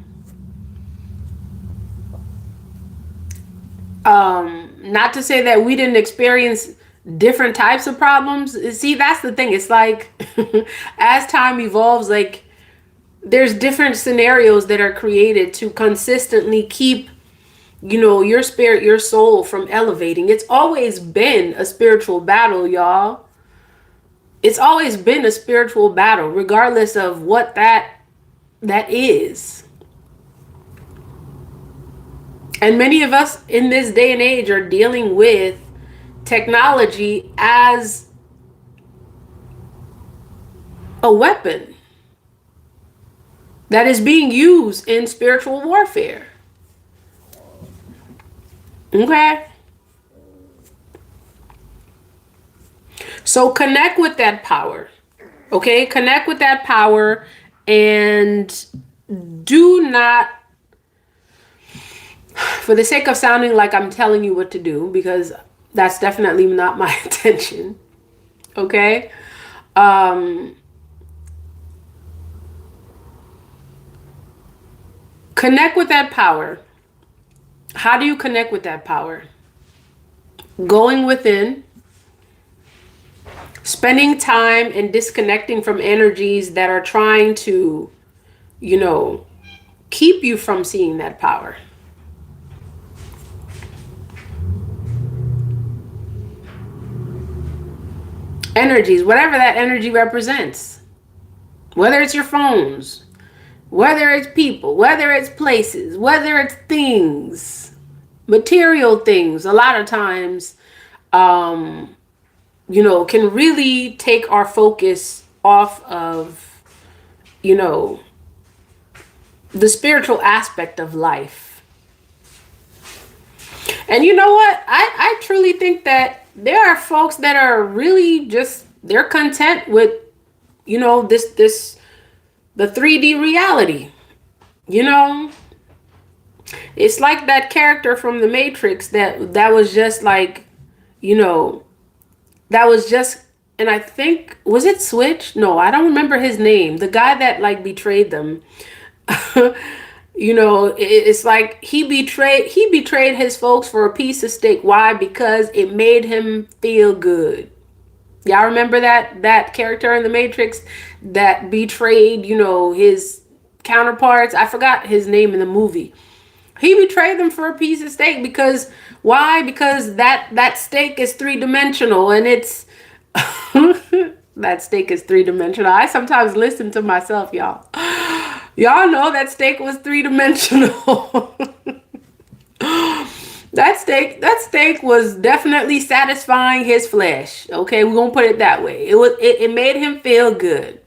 Not to say that we didn't experience different types of problems. See, that's the thing. It's like as time evolves, like there's different scenarios that are created to consistently keep, your spirit, your soul from elevating. It's always been a spiritual battle, y'all. It's always been a spiritual battle, regardless of what that is. And many of us in this day and age are dealing with technology as a weapon that is being used in spiritual warfare. Okay? So connect with that power. Okay? Connect with that power and do not, for the sake of sounding like I'm telling you what to do, because that's definitely not my intention. Okay? Connect with that power. How do you connect with that power? Going within, spending time and disconnecting from energies that are trying to, keep you from seeing that power. Energies, whatever that energy represents, whether it's your phones, whether it's people, whether it's places, whether it's things, material things, a lot of times, can really take our focus off of, the spiritual aspect of life. And you know what? I truly think that there are folks that are really just, they're content with, the 3D reality. It's like that character from the Matrix that was just like, that was just, and I think, was it Switch? No, I don't remember his name. The guy that like betrayed them. It's like he betrayed his folks for a piece of steak. Why? Because it made him feel good. Y'all remember that character in the Matrix that betrayed, his counterparts? I forgot his name in the movie. He betrayed them for a piece of steak because why? Because that steak is 3-dimensional and it's that steak is 3-dimensional. I sometimes listen to myself, y'all. Y'all know that steak was 3-dimensional. That steak was definitely satisfying his flesh. Okay, we're gonna put it that way. It made him feel good.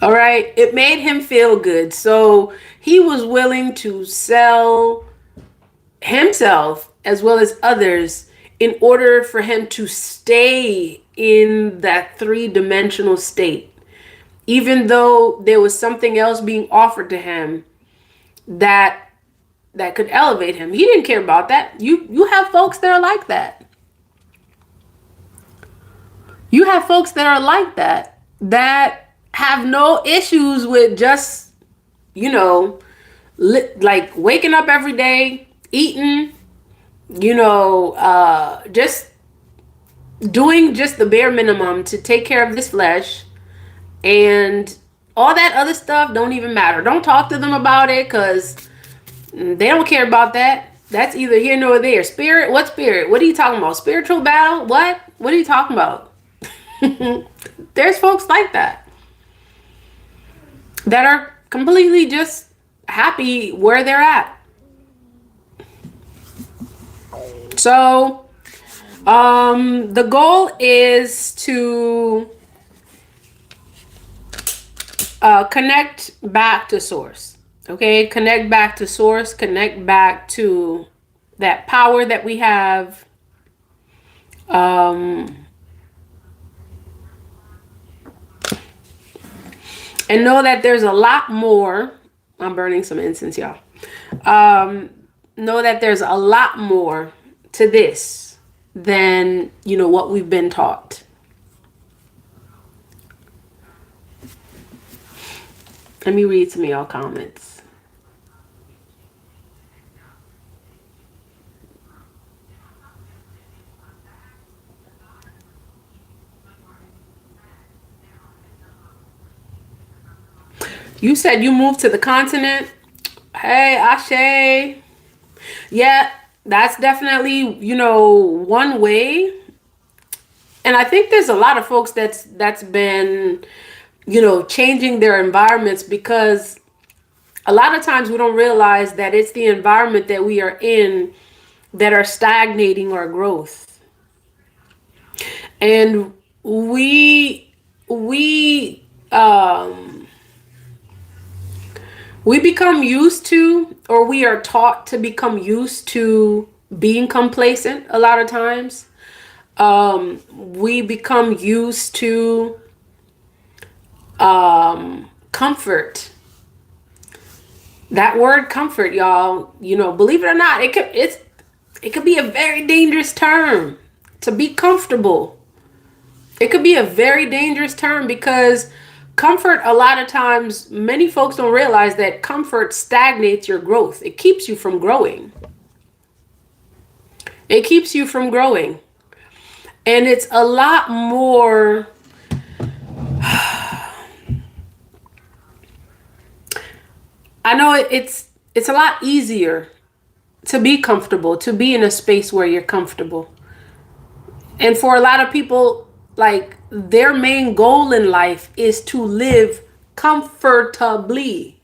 All right, it made him feel good. So he was willing to sell himself as well as others in order for him to stay in that 3-dimensional state. Even though there was something else being offered to him that could elevate him. He didn't care about that. You have folks that are like that. You have folks that are like that have no issues with just, like waking up every day, eating, just doing just the bare minimum to take care of this flesh, and all that other stuff don't even matter. Don't talk to them about it because they don't care about that. That's either here nor there. Spirit? What spirit? What are you talking about? Spiritual battle? What? What are you talking about? There's folks like that are completely just happy where they're at. So, the goal is to connect back to source. Okay, connect back to source, connect back to that power that we have. And know that there's a lot more. I'm burning some incense, y'all. Know that there's a lot more to this than, what we've been taught. Let me read some of y'all comments. You said you moved to the continent. Hey, Ashe. Yeah, that's definitely, one way. And I think there's a lot of folks that's been, changing their environments, because a lot of times we don't realize that it's the environment that we are in that are stagnating our growth. And we become used to, or we are taught to become used to being complacent a lot of times. We become used to comfort. That word comfort, y'all, believe it or not, it could be a very dangerous term. To be comfortable, it could be a very dangerous term, because comfort, a lot of times, many folks don't realize that comfort stagnates your growth. It keeps you from growing. It keeps you from growing. And it's a lot more. I know it's a lot easier to be comfortable, to be in a space where you're comfortable. And for a lot of people, like, their main goal in life is to live comfortably.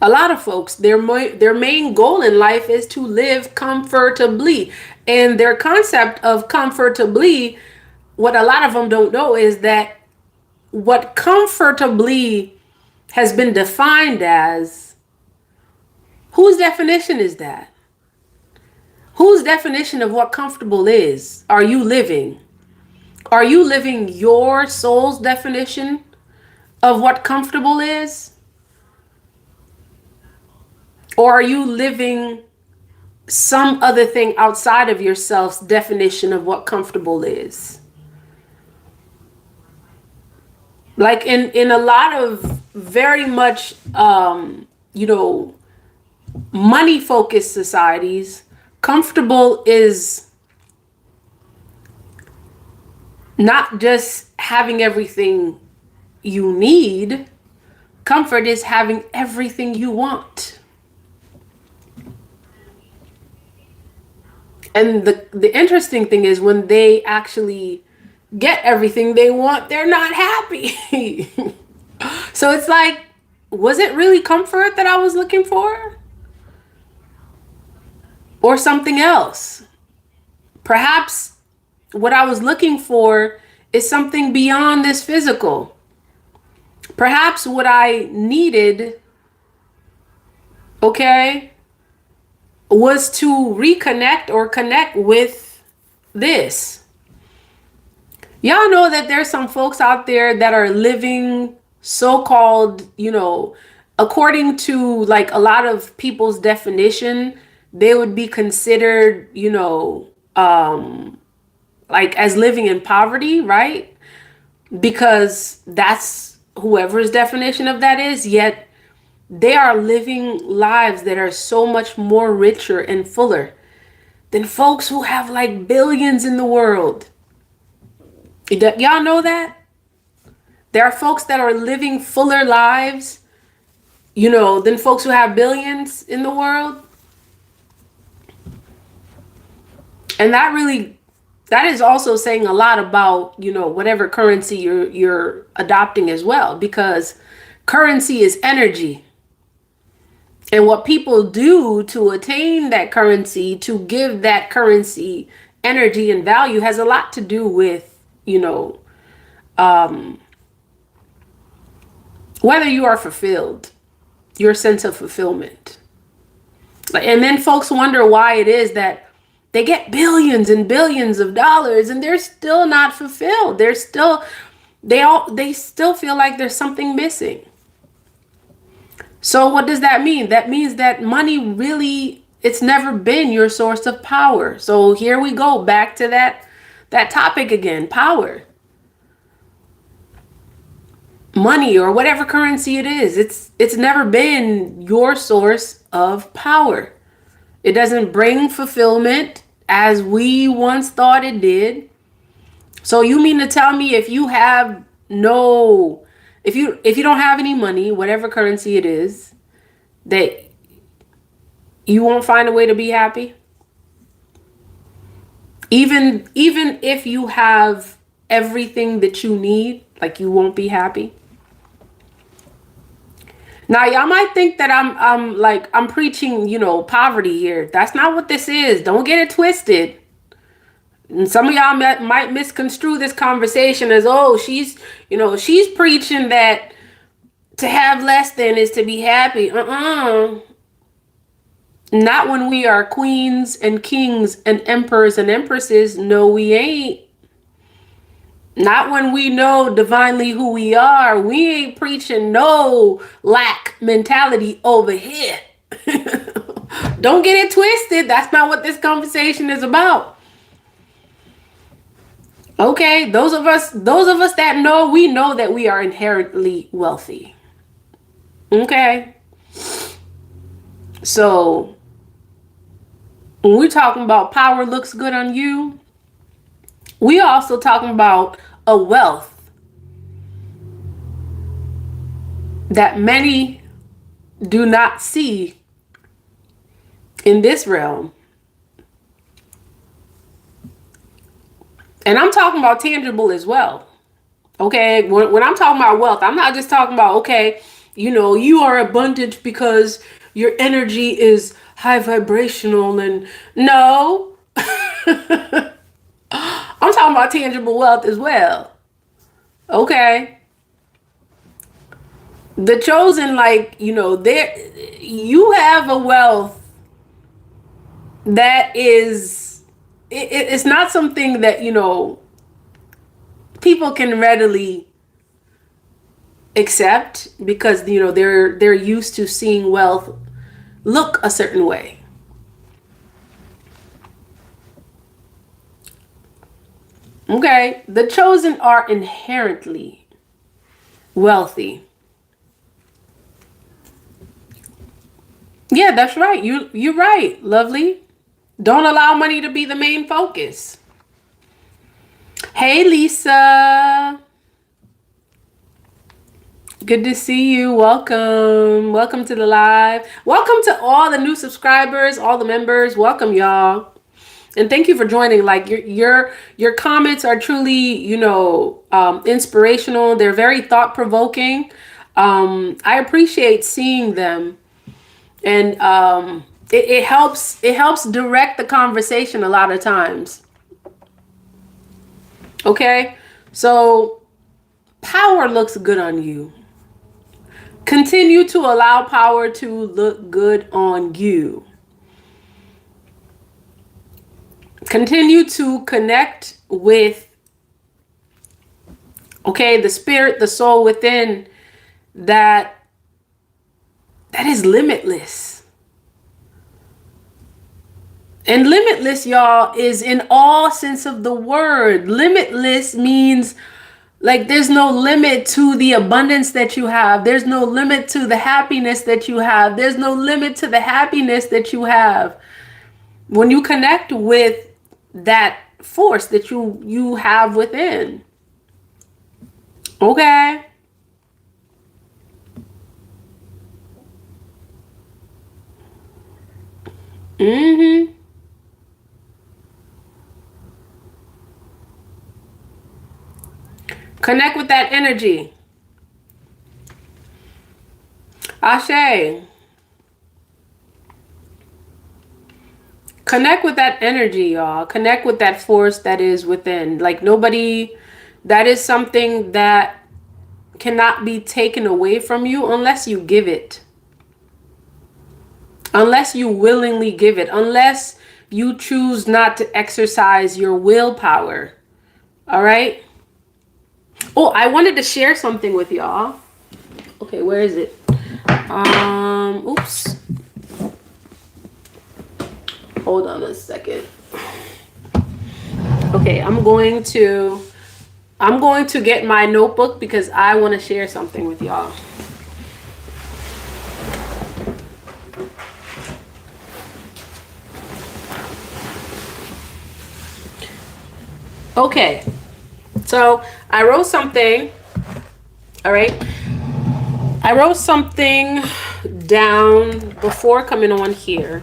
A lot of folks, their main goal in life is to live comfortably. And their concept of comfortably, what a lot of them don't know is that what comfortably has been defined as, whose definition is that? Whose definition of what comfortable is are you living? Are you living your soul's definition of what comfortable is? Or are you living some other thing outside of yourself's definition of what comfortable is? Like in a lot of very much, money focused societies, comfortable is not just having everything you need. Comfort is having everything you want. And the interesting thing is, when they actually get everything they want, they're not happy. So it's like, was it really comfort that I was looking for? Or something else? Perhaps what I was looking for is something beyond this physical. Perhaps what I needed, was to reconnect or connect with this. Y'all know that there's some folks out there that are living so-called, according to like a lot of people's definition, they would be considered, like as living in poverty, right? Because that's whoever's definition of that is, yet they are living lives that are so much more richer and fuller than folks who have like billions in the world. Y'all know that? There are folks that are living fuller lives, than folks who have billions in the world. And that is also saying a lot about, whatever currency you're adopting as well, because currency is energy. And what people do to attain that currency, to give that currency energy and value, has a lot to do with, whether you are fulfilled, your sense of fulfillment. And then folks wonder why it is that they get billions and billions of dollars and they're still not fulfilled. They still feel like there's something missing. So what does that mean? That means that money really, it's never been your source of power. So here we go back to that topic again, power. Money or whatever currency it is, it's never been your source of power. It doesn't bring fulfillment as we once thought it did. So you mean to tell me if you don't have any money, whatever currency it is, that you won't find a way to be happy? Even if you have everything that you need, like, you won't be happy? Now, y'all might think that I'm preaching, poverty here. That's not what this is. Don't get it twisted. And some of y'all might misconstrue this conversation as, oh, she's preaching that to have less than is to be happy. Not when we are queens and kings and emperors and empresses. No, we ain't. Not when we know divinely who we are. We ain't preaching no lack mentality over here. Don't get it twisted. That's not what this conversation is about. Okay, those of us that know, we know that we are inherently wealthy. Okay? So, when we're talking about power looks good on you, we also talking about a wealth that many do not see in this realm. And I'm talking about tangible as well. Okay, when I'm talking about wealth, I'm not just talking about, okay, you are abundant because your energy is high vibrational and no. I'm talking about tangible wealth as well. Okay. The chosen, you have a wealth that is, it's not something that, people can readily accept because, they're used to seeing wealth look a certain way. Okay, the chosen are inherently wealthy. Yeah, that's right. You're right, lovely. Don't allow money to be the main focus. Hey, Lisa. Good to see you. Welcome. Welcome to the live. Welcome to all the new subscribers, all the members. Welcome, y'all. And thank you for joining. Like, your comments are truly, inspirational. They're very thought-provoking. I appreciate seeing them. And it helps direct the conversation a lot of times. Okay? So power looks good on you. Continue to allow power to look good on you. Continue to connect with, the spirit, the soul within that is limitless. And limitless, y'all, is in all sense of the word. Limitless means there's no limit to the abundance that you have. There's no limit to the happiness that you have. There's no limit to the happiness that you have. When you connect with that force that you have within. Okay? Mm-hmm. Connect with that energy. Ashe. Connect with that energy, y'all. Connect with that force that is within. Like nobody, that is something that cannot be taken away from you unless you give it. Unless you willingly give it. Unless you choose not to exercise your willpower. All right? Oh, I wanted to share something with y'all. Okay, where is it? Oops. Hold on a second. Okay, I'm going to get my notebook because I want to share something with y'all. Okay. So, I wrote something. All right. I wrote something down before coming on here.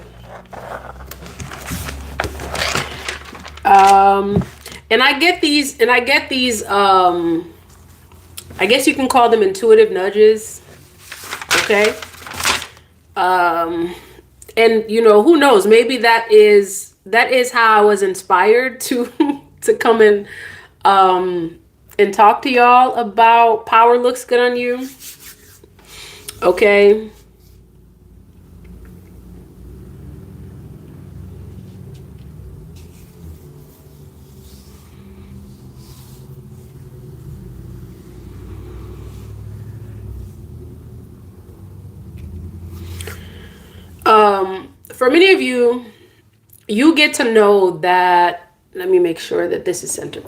And I get these, I guess you can call them intuitive nudges. Okay. And who knows, maybe that is how I was inspired to to come and talk to y'all about power looks good on you. Okay. For many of you, you get to know that, let me make sure that this is centered.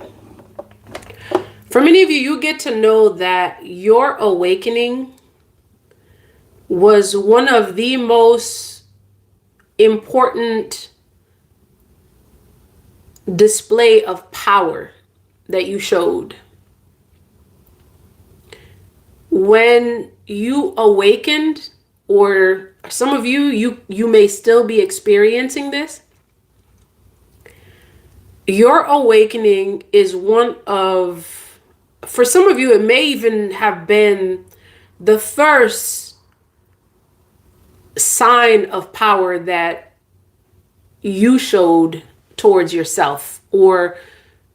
For many of you, you get to know that your awakening was one of the most important display of power that you showed. When you awakened, or some of you may still be experiencing this, your awakening is one of, for some of you, it may even have been the first sign of power that you showed towards yourself, or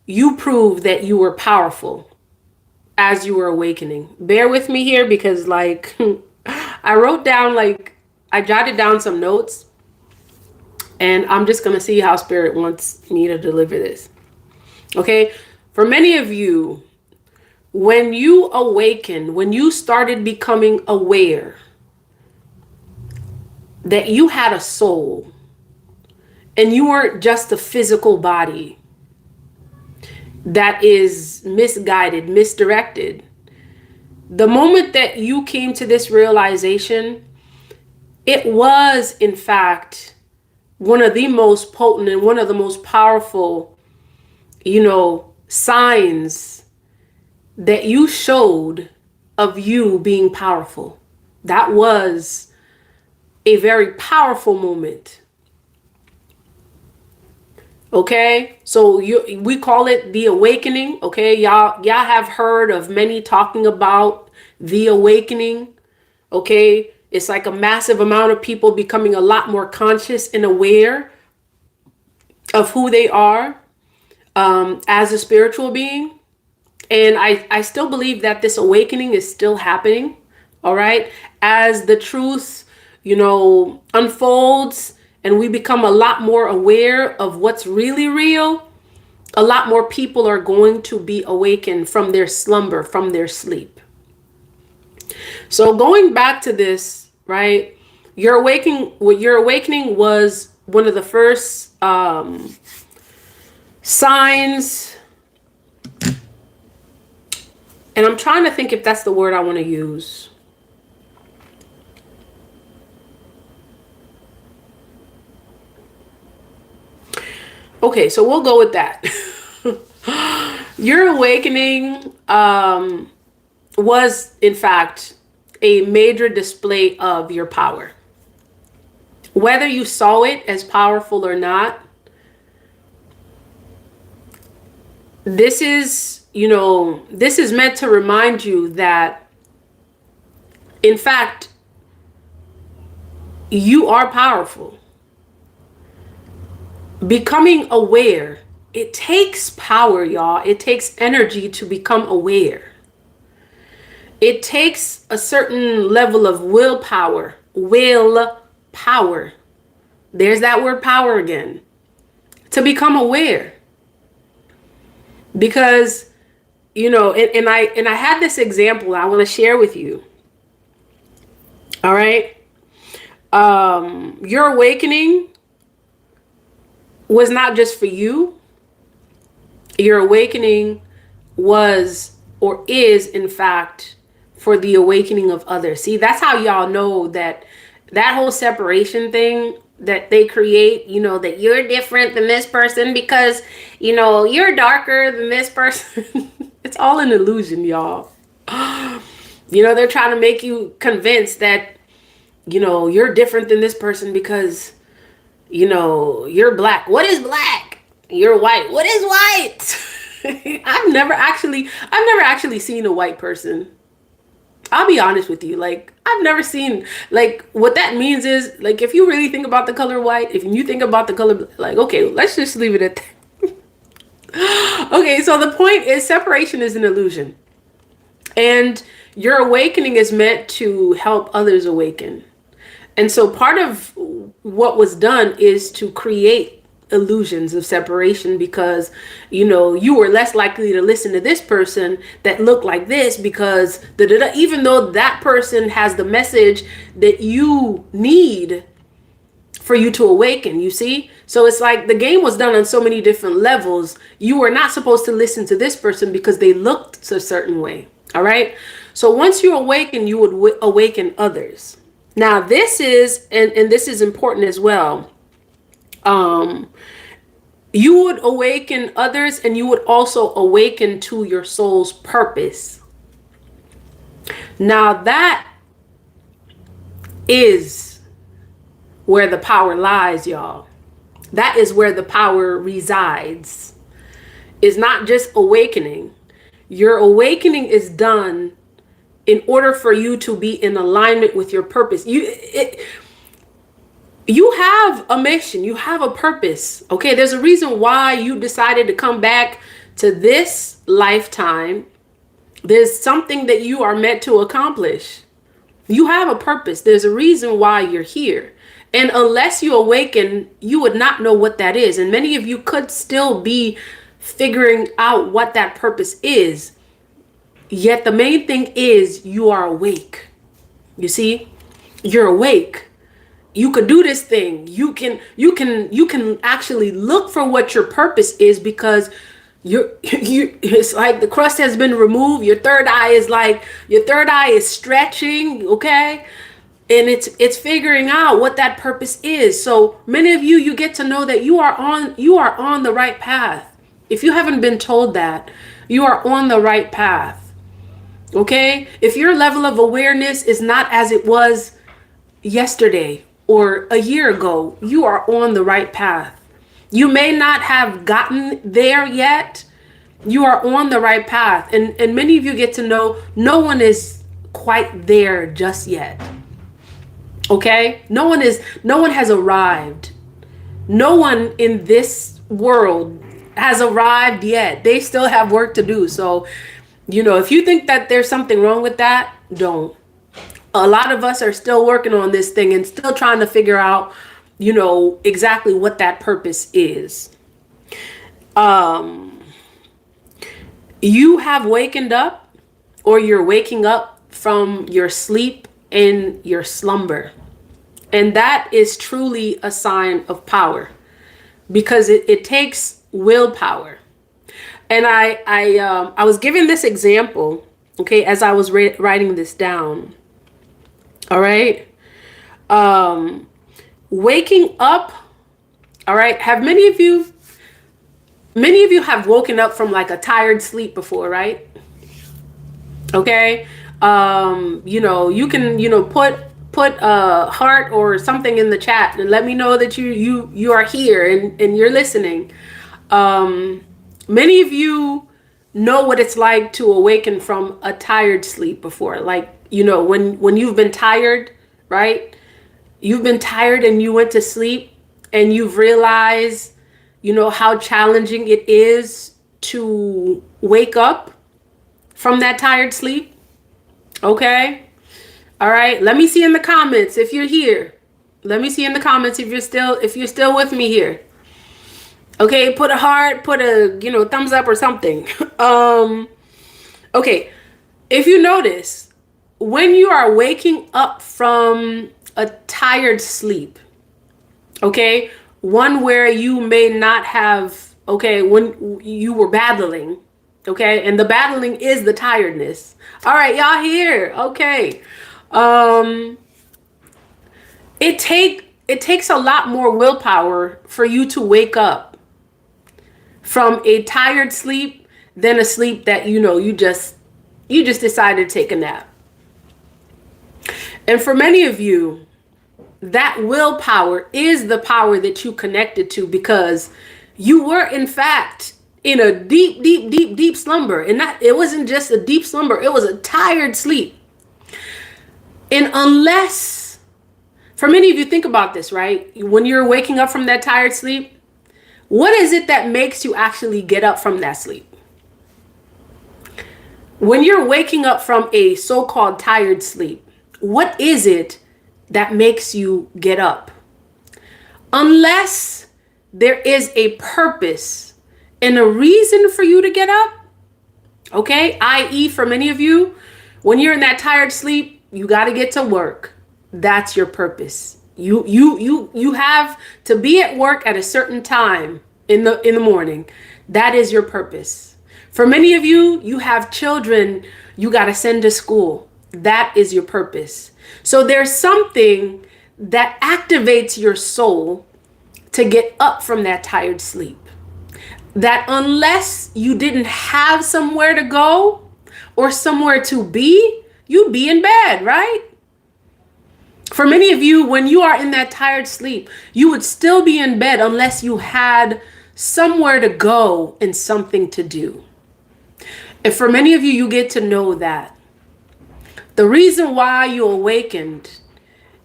you proved that you were powerful as you were awakening. Bear with me here because I jotted down some notes, and I'm just going to see how Spirit wants me to deliver this. Okay. For many of you, when you awakened, when you started becoming aware that you had a soul and you weren't just a physical body that is misguided, misdirected, the moment that you came to this realization, it was, in fact, one of the most potent and one of the most powerful, signs that you showed of you being powerful. That was a very powerful moment. Okay, so we call it the awakening. Okay, y'all have heard of many talking about the awakening. Okay, it's like a massive amount of people becoming a lot more conscious and aware of who they are as a spiritual being. And I still believe that this awakening is still happening. All right, as the truth, unfolds, and we become a lot more aware of what's really real, a lot more people are going to be awakened from their slumber, from their sleep. So going back to this, right? Your awakening was one of the first signs. And I'm trying to think if that's the word I want to use. Okay, so we'll go with that. Your awakening was, in fact, a major display of your power. Whether you saw it as powerful or not, this is meant to remind you that, in fact, you are powerful. becoming aware, it takes power, y'all. It takes energy to become aware. It takes a certain level of willpower. Willpower. There's that word power again. To become aware. Because, and I had this example I want to share with you. All right. Your awakening was not just for you. Your awakening was or is, in fact, for the awakening of others. See, that's how y'all know that whole separation thing that they create, that you're different than this person because, you're darker than this person. It's all an illusion, y'all. They're trying to make you convinced that, you're different than this person because, you're black. What is black? You're white. What is white? I've never actually seen a white person. I'll be honest with you. Like, I've never seen, like, what that means is, like, if you really think about the color white, if you think about the color, like, okay, let's just leave it at that. Okay, so the point is separation is an illusion. And your awakening is meant to help others awaken. And so part of what was done is to create illusions of separation because, you were less likely to listen to this person that looked like this because even though that person has the message that you need for you to awaken, you see? So it's like the game was done on so many different levels. You were not supposed to listen to this person because they looked a certain way. All right. So once you awaken, you would awaken others. Now this is, and this is important as well. You would awaken others and you would also awaken to your soul's purpose. Now that is where the power lies, y'all. That is where the power resides. It's not just awakening. Your awakening is done in order for you to be in alignment with your purpose. You have a mission, you have a purpose. Okay, there's a reason why you decided to come back to this lifetime. There's something that you are meant to accomplish. You have a purpose. There's a reason why you're here. And unless you awaken, you would not know what that is. And many of you could still be figuring out what that purpose is. Yet the main thing is you are awake. You see, you're awake. You could do this thing. You can actually look for what your purpose is because it's like the crust has been removed. Your third eye is stretching, okay? And it's figuring out what that purpose is. So many of you get to know that you are on the right path. If you haven't been told that, you are on the right path. Okay? If your level of awareness is not as it was yesterday or a year ago, you are on the right path. You may not have gotten there yet. You are on the right path. And many of you get to know no one is quite there just yet. Okay? No one has arrived. No one in this world has arrived yet. They still have work to do. So, if you think that there's something wrong with that, don't. A lot of us are still working on this thing and still trying to figure out, exactly what that purpose is. You have wakened up, or you're waking up from your sleep and your slumber. And that is truly a sign of power because it takes willpower. And I was given this example, okay, as I was writing this down. All right. Waking up. All right. Have many of you have woken up from like a tired sleep before, right? Okay. You can, put a heart or something in the chat and let me know that you are here and you're listening. Many of you know what it's like to awaken from a tired sleep before. Like, when you've been tired, right? You've been tired and you went to sleep and you've realized You know how challenging it is to wake up from that tired sleep? Okay? All right, let me see in the comments if you're here. Let me see in the comments if you're still with me here. Okay, put a heart, put a, thumbs up or something. Okay, if you notice, when you are waking up from a tired sleep, okay, one where you may not have, okay, when you were battling, okay, and the battling is the tiredness. All right, y'all here. Okay. It takes a lot more willpower for you to wake up from a tired sleep than a sleep that you just decided to take a nap. And for many of you, that willpower is the power that you connected to, because you were in fact in a deep slumber. And it wasn't just a deep slumber, it was a tired sleep. And unless, for many of you, think about this, right? When you're waking up from that tired sleep, what is it that makes you actually get up from that sleep? When you're waking up from a so-called tired sleep, what is it that makes you get up? Unless there is a purpose and a reason for you to get up, okay? i.e., for many of you, when you're in that tired sleep, you got to get to work. That's your purpose. You have to be at work at a certain time in the morning. That is your purpose. For many of you, you have children you got to send to school. That is your purpose. So there's something that activates your soul to get up from that tired sleep. That unless you didn't have somewhere to go or somewhere to be, you'd be in bed, right? For many of you, when you are in that tired sleep, you would still be in bed unless you had somewhere to go and something to do. And for many of you, you get to know that the reason why you awakened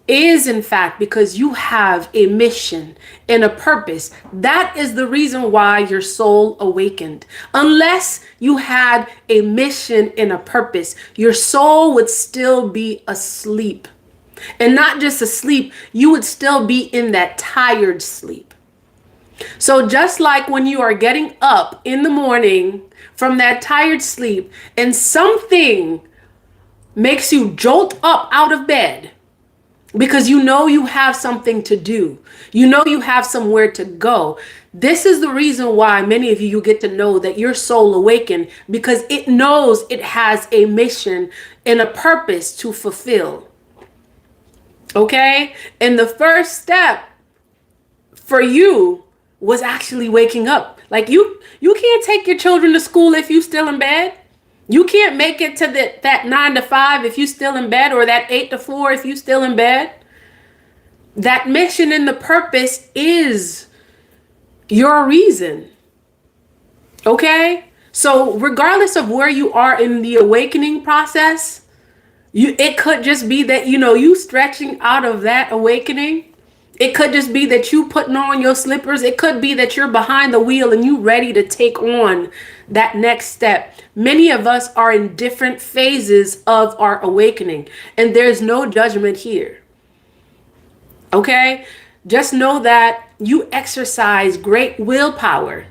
is in fact because you have a mission and a purpose. That is the reason why your soul awakened. Unless you had a mission and a purpose, your soul would still be asleep. And not just asleep, you would still be in that tired sleep. So just like when you are getting up in the morning from that tired sleep and something makes you jolt up out of bed because you know you have something to do, you know you have somewhere to go. This is the reason why many of you get to know that your soul awakened, because it knows it has a mission and a purpose to fulfill. Okay? And the first step for you was actually waking up. Like you can't take your children to school if you still in bed. You can't make it to that 9 to 5 if you still in bed, or that 8 to 4 if you still in bed. That mission and the purpose is your reason. Okay? So regardless of where you are in the awakening process, it could just be that, you stretching out of that awakening. It could just be that you putting on your slippers. It could be that you're behind the wheel and you ready to take on that next step. Many of us are in different phases of our awakening, and there's no judgment here. Okay? Just know that you exercise great willpower,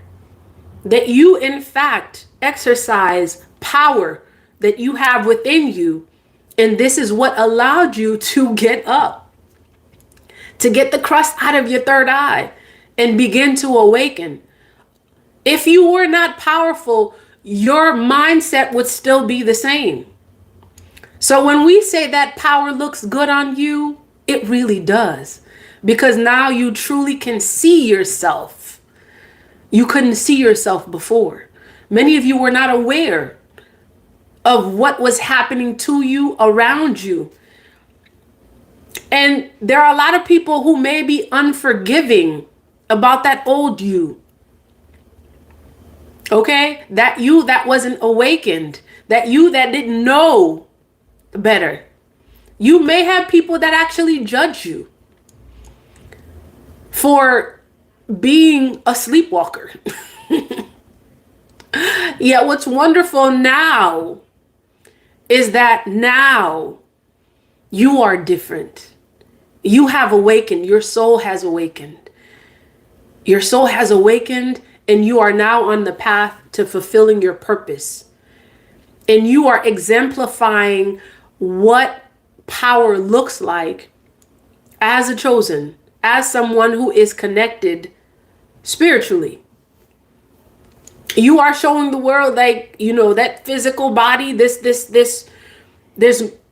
that you in fact exercise power that you have within you. And this is what allowed you to get up, to get the crust out of your third eye and begin to awaken. If you were not powerful, your mindset would still be the same. So when we say that power looks good on you, it really does. Because now you truly can see yourself. You couldn't see yourself before. Many of you were not aware of what was happening to you, around you. And there are a lot of people who may be unforgiving about that old you. Okay? That you that wasn't awakened. That you that didn't know better. You may have people that actually judge you for being a sleepwalker. Yet what's wonderful now is that now you are different. You have awakened. Your soul has awakened. Your soul has awakened, and you are now on the path to fulfilling your purpose. And you are exemplifying what power looks like as a chosen, as someone who is connected spiritually. You are showing the world, like, that physical body, there's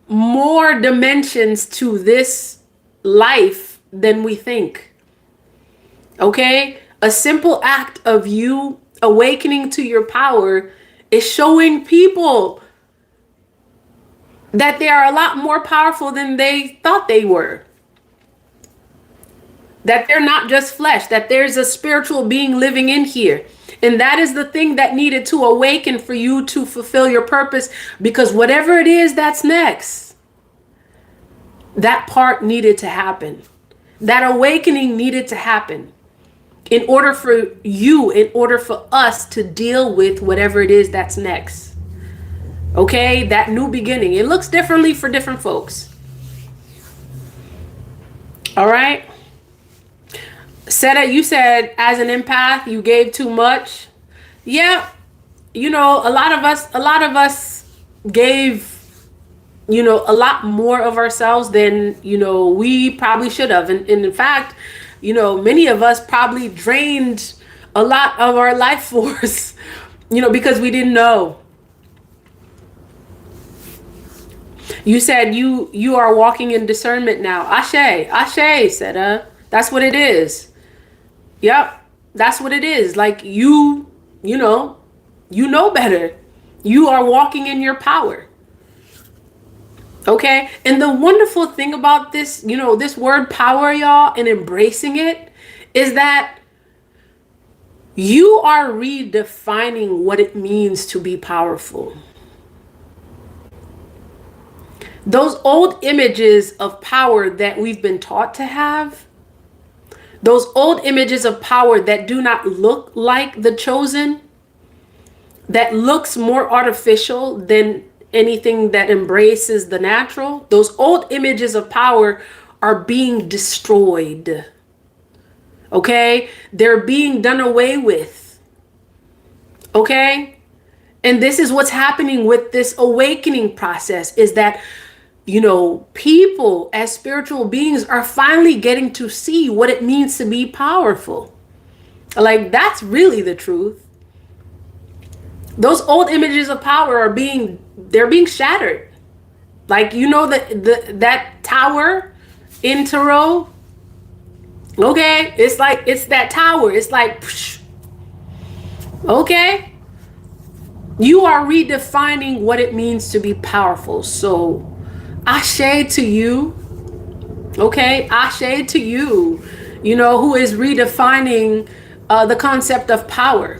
more dimensions to this life than we think. Okay? A simple act of you awakening to your power is showing people that they are a lot more powerful than they thought they were. That they're not just flesh, that there's a spiritual being living in here. And that is the thing that needed to awaken for you to fulfill your purpose, because whatever it is that's next, that part needed to happen. That awakening needed to happen in order for us to deal with whatever it is that's next. Okay, that new beginning. It looks differently for different folks. All right. Seta, you said as an empath, you gave too much. Yeah. A lot of us gave, a lot more of ourselves than, we probably should have. And in fact, many of us probably drained a lot of our life force, because we didn't know. You said you are walking in discernment now. Ashe, Seta. That's what it is. Yep, that's what it is. Like you know better. You are walking in your power. Okay? And the wonderful thing about this, this word power, y'all, and embracing it, is that you are redefining what it means to be powerful. Those old images of power that we've been taught to have, those old images of power that do not look like the chosen, that looks more artificial than anything that embraces the natural, those old images of power are being destroyed. Okay? They're being done away with. Okay? And this is what's happening with this awakening process, is that people as spiritual beings are finally getting to see what it means to be powerful. Like, that's really the truth. Those old images of power they're being shattered. Like, that tower in Tarot. Okay, it's that tower. It's like, psh. Okay. You are redefining what it means to be powerful. So, ashe to you. Okay, ashe to you, who is redefining the concept of power.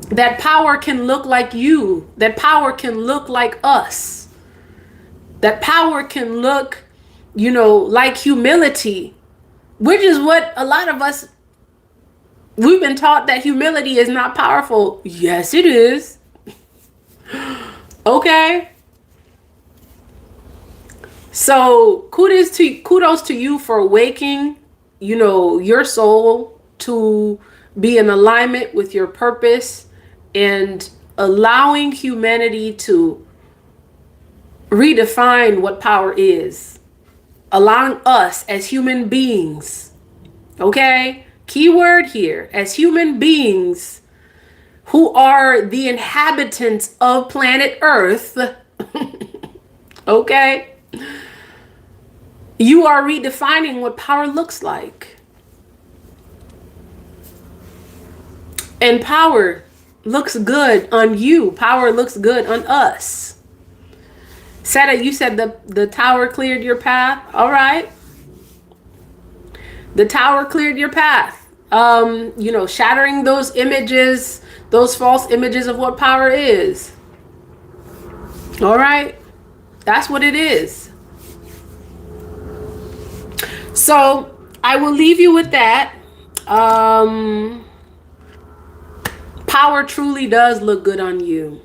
That power can look like you. That power can look like us. That power can look, like humility, which is what a lot of us, we've been taught that humility is not powerful. Yes, it is. Okay. So kudos to you for waking, your soul to be in alignment with your purpose and allowing humanity to redefine what power is. Allowing us as human beings, okay? Keyword here, as human beings who are the inhabitants of planet Earth, okay? You are redefining what power looks like. And power looks good on you. Power looks good on us. Seta, you said the tower cleared your path. All right. The tower cleared your path. Shattering those images, those false images of what power is. All right. That's what it is. So I will leave you with that. Power truly does look good on you.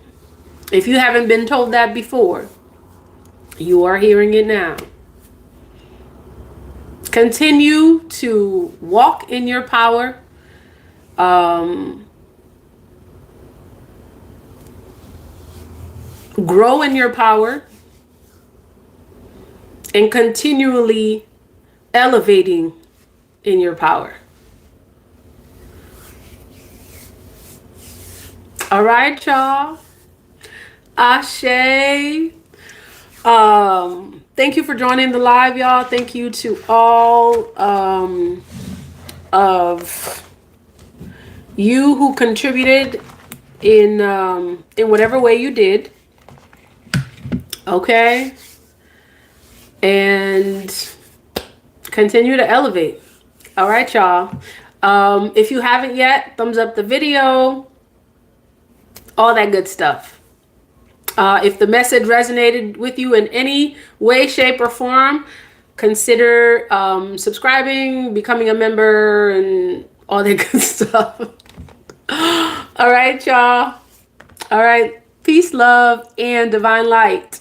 If you haven't been told that before, you are hearing it now. Continue to walk in your power. Grow in your power. And continually elevating in your power. All right, y'all. Ashe. Thank you for joining the live, y'all. Thank you to all of you who contributed in whatever way you did. Okay. And continue to elevate. All right, y'all. If you haven't yet, thumbs up the video. All that good stuff. If the message resonated with you in any way, shape, or form, consider subscribing, becoming a member, and all that good stuff. All right, y'all. All right. Peace, love, and divine light.